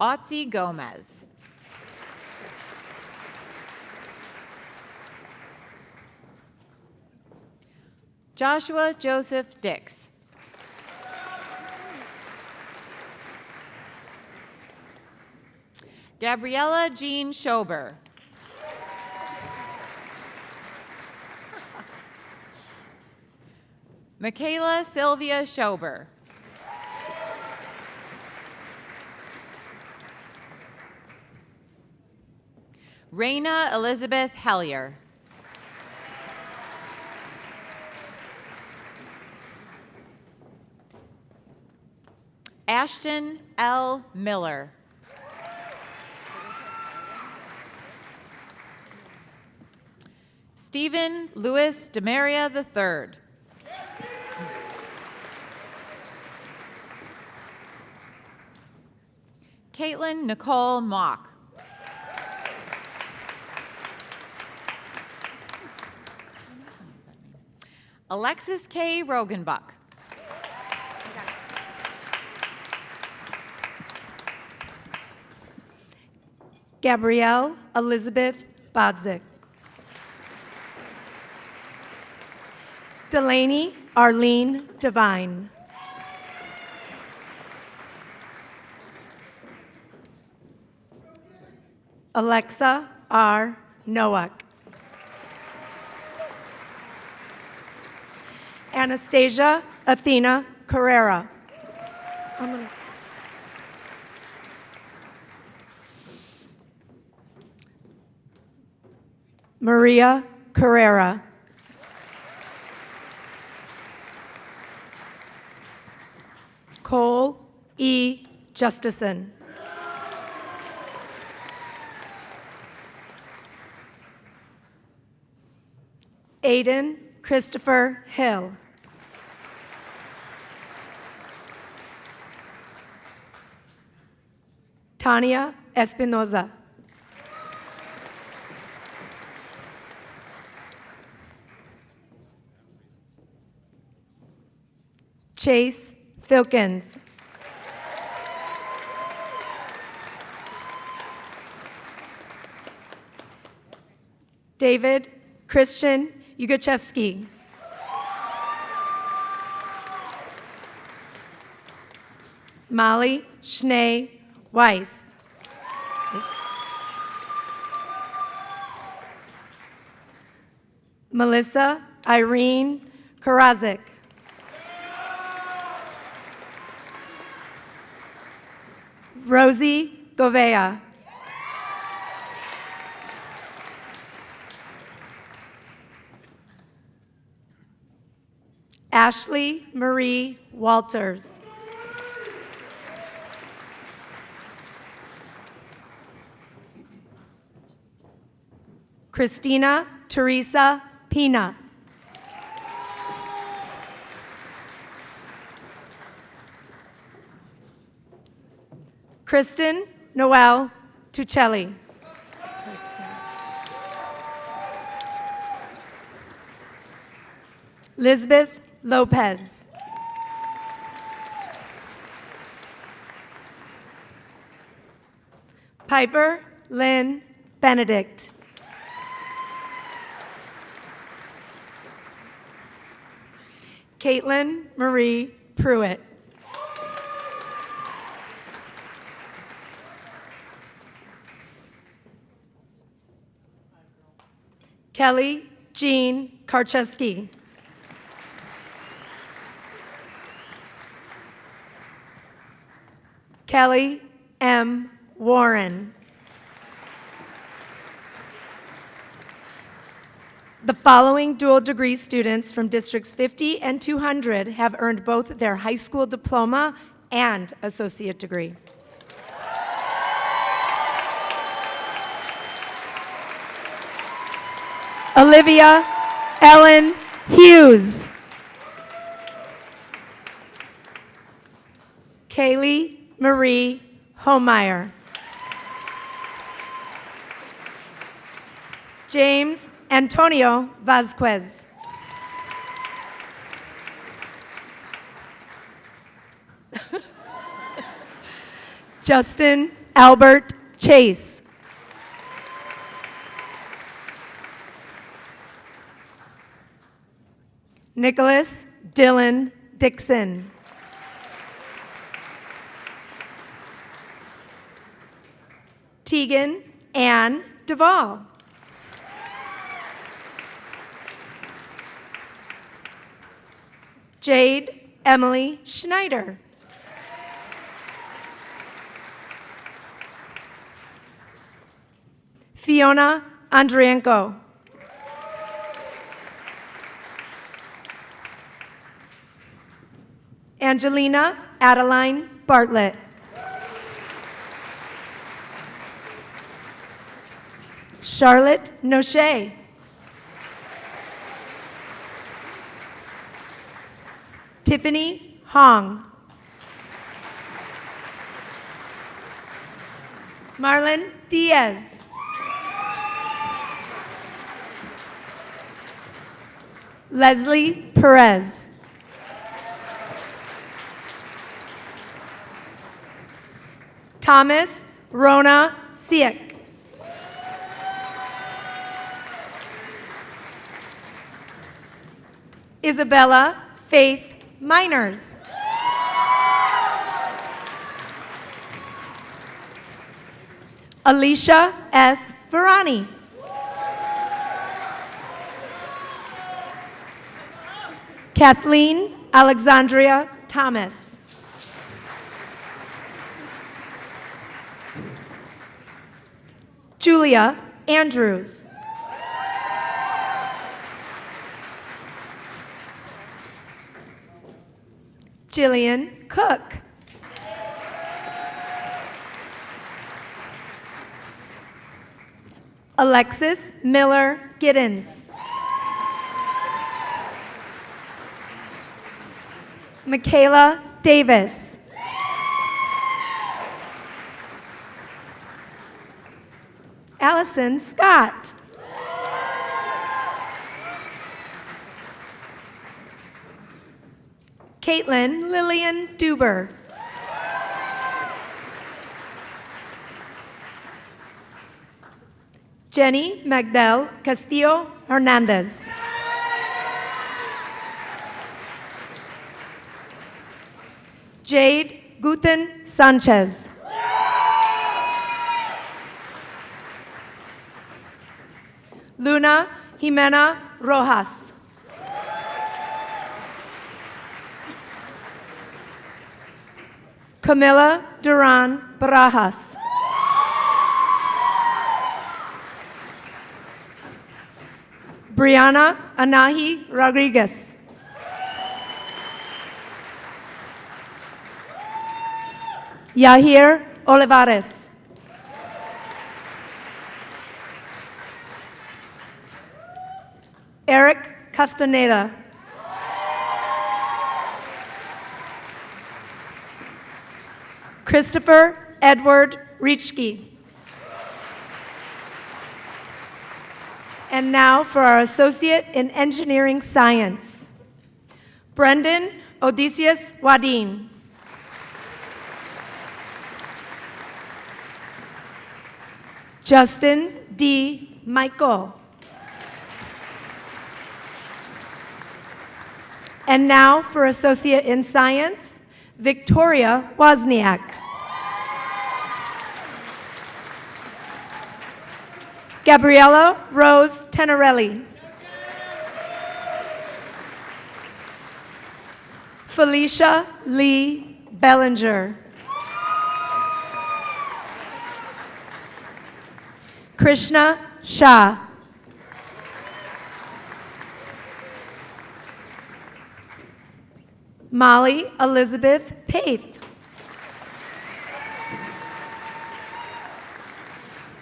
[SPEAKER 10] Otzi Gomez. Joshua Joseph Dix. Gabriella Jean Schober. Michaela Sylvia Schober. Raina Elizabeth Hellier. Ashton L. Miller. Stephen Louis Demaria III. Caitlin Nicole Mock. Alexis K. Rogenbuck.
[SPEAKER 11] Gabrielle Elizabeth Bodzik. Delaney Arlene Devine. Alexa R. Nowak. Anastasia Athena Carrera. Maria Carrera. Cole E. Justison. Aiden Christopher Hill. Tania Espinoza. Chase Filkins. David Christian Yugachevsky. Molly Schnee Weiss. Melissa Irene Karazik. Rosie Govea. Ashley Marie Walters. Christina Teresa Pina. Kristen Noel Tuccelli. Lisbeth Lopez. Piper Lynn Benedict. Caitlin Marie Pruitt. Kelly Jean Karcheski. Kelly M. Warren. The following dual degree students from Districts 50 and 200 have earned both their high school diploma and associate degree. Olivia Ellen Hughes. Kaylee Marie Homeyer. James Antonio Vasquez. Justin Albert Chase. Nicholas Dylan Dixon. Tegan Ann Duvall. Jade Emily Schneider. Fiona Andrienko. Angelina Adeline Bartlett. Charlotte Noche. Tiffany Hong. Marlon Diaz. Leslie Perez. Thomas Rona Siak. Isabella Faith Miners. Alicia S. Varani. Kathleen Alexandria Thomas. Julia Andrews. Jillian Cook. Alexis Miller Giddens. Michaela Davis. Allison Scott. Caitlin Lillian Duber. Jenny Magdal Castillo Hernandez. Jade Guten Sanchez. Luna Jimena Rojas. Camila Duran Barajas. Brianna Anahi Rodriguez. Yahir Olivares. Eric Castaneda. Christopher Edward Reachke. And now for our Associate in Engineering Science, Brendan Odysseus Wadin. Justin D. Michael. And now for Associate in Science, Victoria Wozniak. Gabriella Rose Tenerelli. Felicia Lee Bellinger. Krishna Shah. Molly Elizabeth Paith.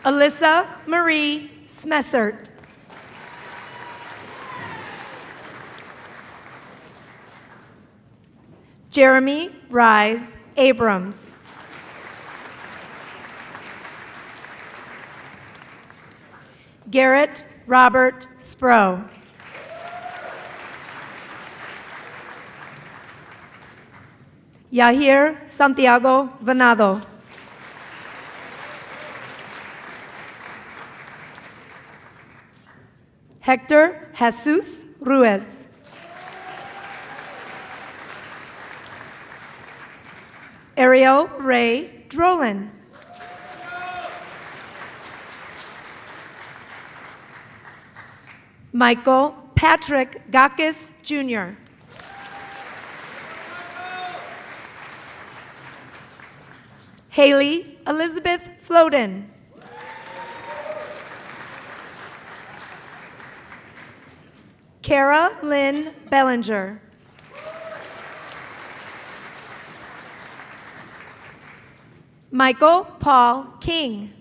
[SPEAKER 11] Alyssa Marie Smessert. Jeremy Rise Abrams. Garrett Robert Spro. Yahir Santiago Venado. Hector Jesus Ruiz. Ariel Ray Drolin. Michael Patrick Gakis Jr. Haley Elizabeth Floden. Kara Lynn Bellinger. Michael Paul King.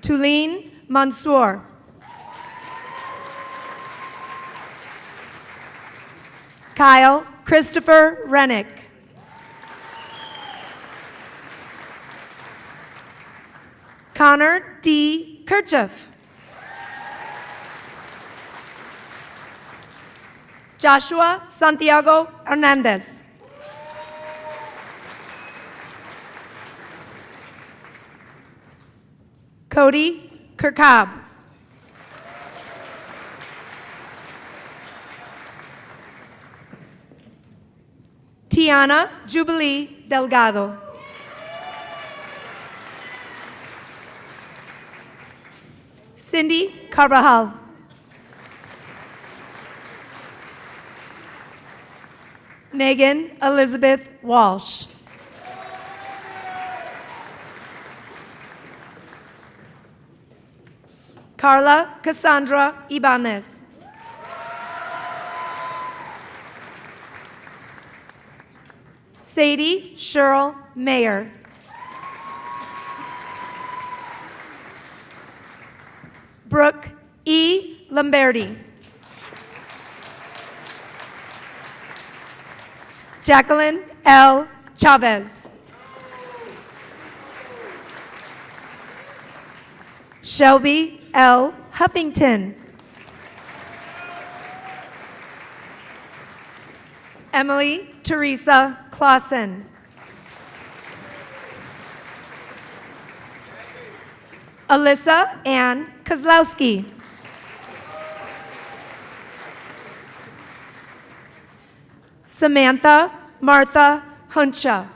[SPEAKER 11] Tulin Mansour. Kyle Christopher Rennick. Connor D. Kirchhoff. Joshua Santiago Hernandez. Cody Kirkab. Tiana Jubilee Delgado. Cindy Carvajal. Megan Elizabeth Walsh. Carla Cassandra Ibanez. Sadie Cheryl Mayer. Brooke E. Lamberti. Jacqueline L. Chavez. Shelby L. Huffington. Emily Teresa Clausen. Alyssa Ann Kozlowski. Samantha Martha Huncha.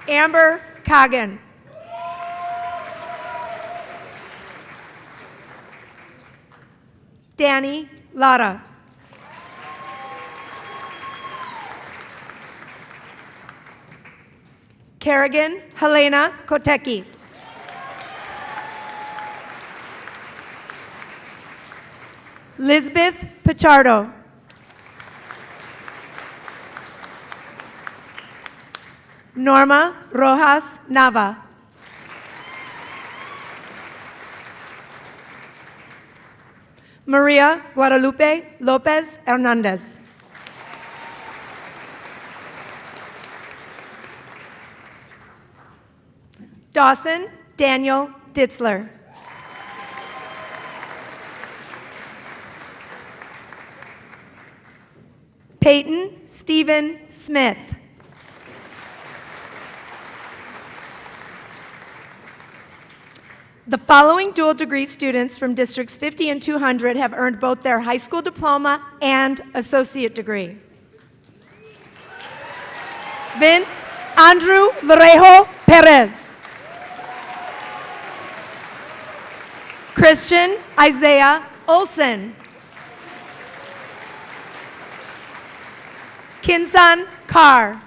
[SPEAKER 11] Amber Coggin. Danny Lara. Kerrigan Helena Kotecki. Lisbeth Pichardo. Norma Rojas Nava. Maria Guadalupe Lopez Hernandez. Dawson Daniel Ditzler. Peyton Stephen Smith. The following dual degree students from districts 50 and 200 have earned both their high school diploma and associate degree. Vince Andrew Lorejo Perez. Christian Isaiah Olson. Kinsan Carr.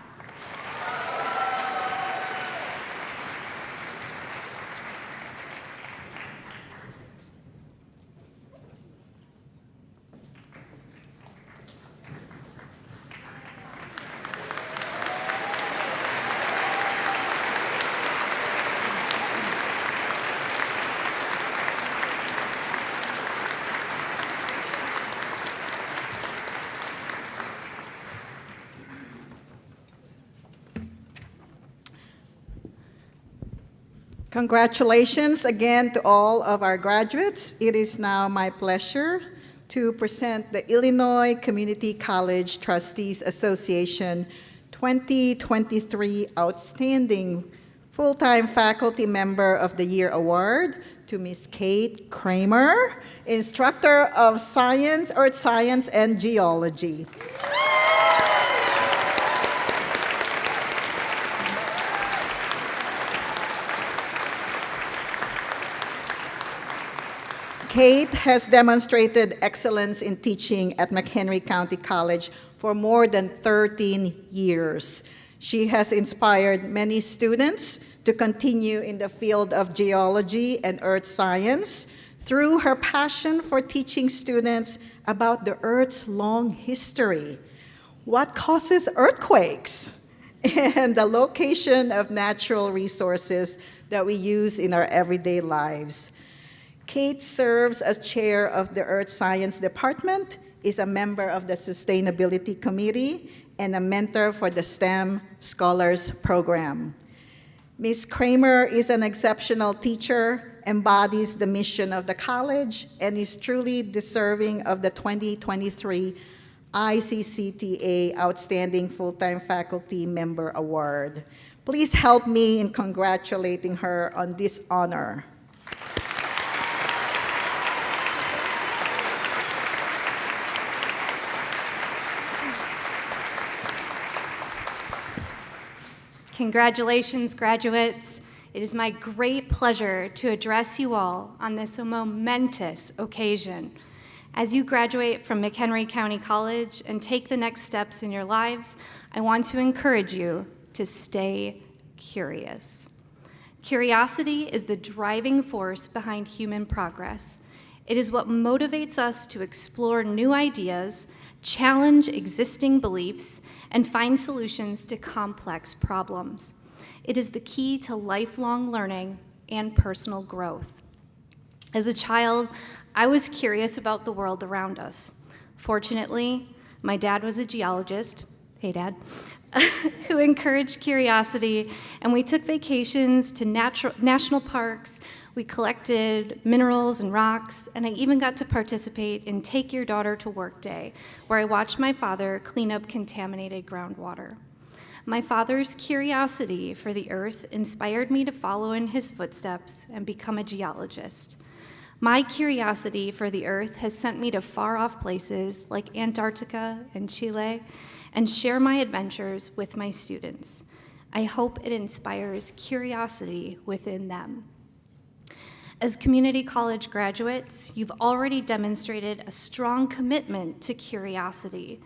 [SPEAKER 9] Congratulations again to all of our graduates. It is now my pleasure to present the Illinois Community College Trustees Association 2023 Outstanding Full-Time Faculty Member of the Year Award to Ms. Kate Kramer, Instructor of Science, Earth Science, and Geology. Kate has demonstrated excellence in teaching at McHenry County College for more than 13 years. She has inspired many students to continue in the field of geology and earth science through her passion for teaching students about the Earth's long history, what causes earthquakes, and the location of natural resources that we use in our everyday lives. Kate serves as chair of the Earth Science Department, is a member of the Sustainability Committee, and a mentor for the STEM Scholars Program. Ms. Kramer is an exceptional teacher, embodies the mission of the college, and is truly deserving of the 2023 ICCTA Outstanding Full-Time Faculty Member Award. Please help me in congratulating her on this honor.
[SPEAKER 12] Congratulations, graduates. It is my great pleasure to address you all on this momentous occasion. As you graduate from McHenry County College and take the next steps in your lives, I want to encourage you to stay curious. Curiosity is the driving force behind human progress. It is what motivates us to explore new ideas, challenge existing beliefs, and find solutions to complex problems. It is the key to lifelong learning and personal growth. As a child, I was curious about the world around us. Fortunately, my dad was a geologist, hey Dad, who encouraged curiosity, and we took vacations to national parks, we collected minerals and rocks, and I even got to participate in Take Your Daughter to Work Day, where I watched my father clean up contaminated groundwater. My father's curiosity for the earth inspired me to follow in his footsteps and become a geologist. My curiosity for the earth has sent me to far-off places like Antarctica and Chile and share my adventures with my students. I hope it inspires curiosity within them. As community college graduates, you've already demonstrated a strong commitment to curiosity.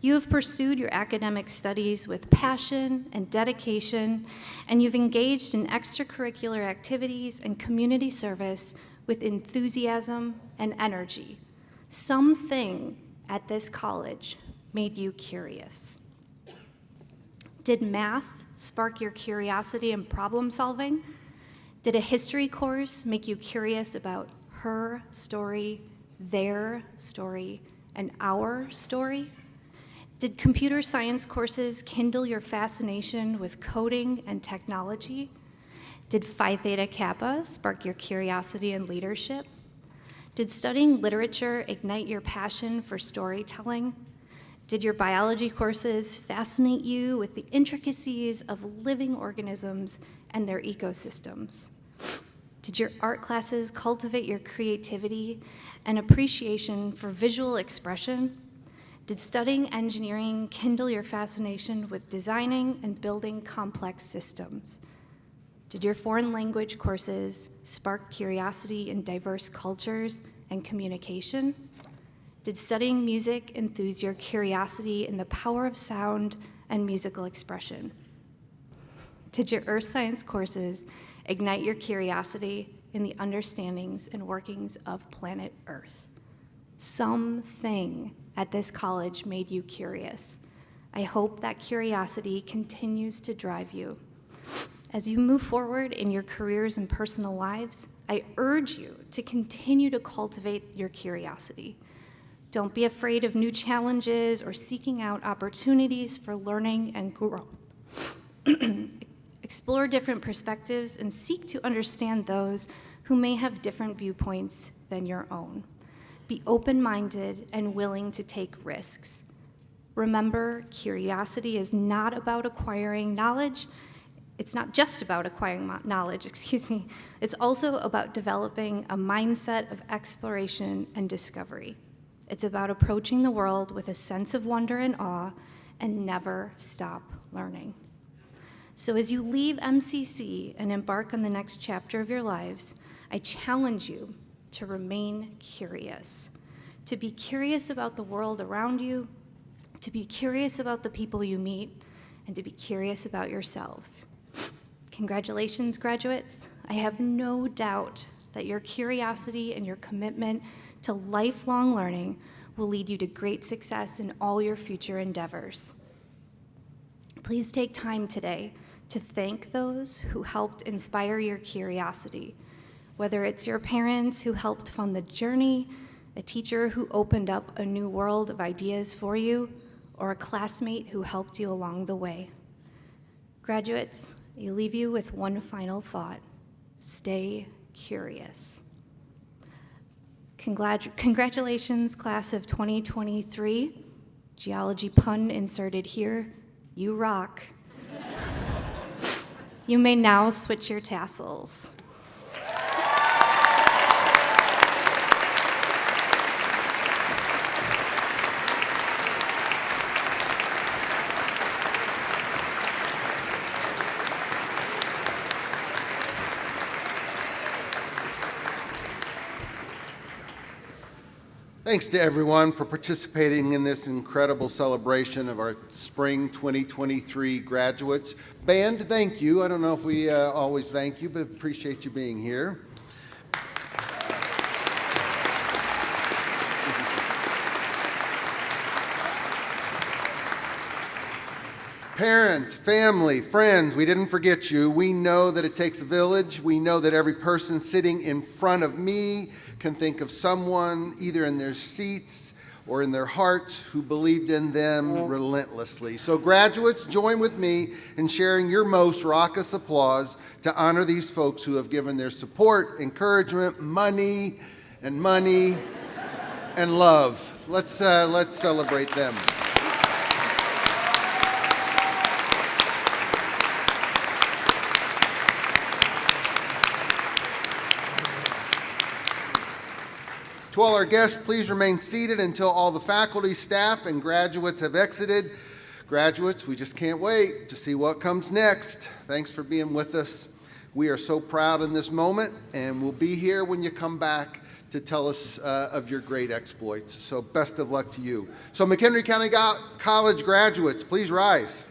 [SPEAKER 12] You have pursued your academic studies with passion and dedication, and you've engaged in extracurricular activities and community service with enthusiasm and energy. Something at this college made you curious. Did math spark your curiosity in problem solving? Did a history course make you curious about her story, their story, and our story? Did computer science courses kindle your fascination with coding and technology? Did Phi Theta Kappa spark your curiosity and leadership? Did studying literature ignite your passion for storytelling? Did your biology courses fascinate you with the intricacies of living organisms and their ecosystems? Did your art classes cultivate your creativity and appreciation for visual expression? Did studying engineering kindle your fascination with designing and building complex systems? Did your foreign language courses spark curiosity in diverse cultures and communication? Did studying music enthuse your curiosity in the power of sound and musical expression? Did your earth science courses ignite your curiosity in the understandings and workings of planet Earth? Something at this college made you curious. I hope that curiosity continues to drive you. As you move forward in your careers and personal lives, I urge you to continue to cultivate your curiosity. Don't be afraid of new challenges or seeking out opportunities for learning and growth. Explore different perspectives and seek to understand those who may have different viewpoints than your own. Be open-minded and willing to take risks. Remember, curiosity is not about acquiring knowledge. It's not just about acquiring knowledge, It's also about developing a mindset of exploration and discovery. It's about approaching the world with a sense of wonder and awe and never stop learning. So as you leave MCC and embark on the next chapter of your lives, I challenge you to remain curious, to be curious about the world around you, to be curious about the people you meet, and to be curious about yourselves. Congratulations, graduates. I have no doubt that your curiosity and your commitment to lifelong learning will lead you to great success in all your future endeavors. Please take time today to thank those who helped inspire your curiosity, whether it's your parents who helped fund the journey, a teacher who opened up a new world of ideas for you, or a classmate who helped you along the way. Graduates, I leave you with one final thought: stay curious. Congratulations, class of 2023. Geology pun inserted here. You rock. You may now switch your tassels.
[SPEAKER 4] Thanks to everyone for participating in this incredible celebration of our Spring 2023 graduates. Band, thank you. I don't know if we always thank you, but appreciate you being here. Parents, family, friends, we didn't forget you. We know that it takes a village. We know that every person sitting in front of me can think of someone either in their seats or in their hearts who believed in them relentlessly. So graduates, join with me in sharing your most raucous applause to honor these folks who have given their support, encouragement, money, and love. Let's celebrate them. To all our guests, please remain seated until all the faculty, staff, and graduates have exited. Graduates, we just can't wait to see what comes next. Thanks for being with us. We are so proud in this moment, and we'll be here when you come back to tell us of your great exploits. So best of luck to you. So McHenry County College graduates, please rise.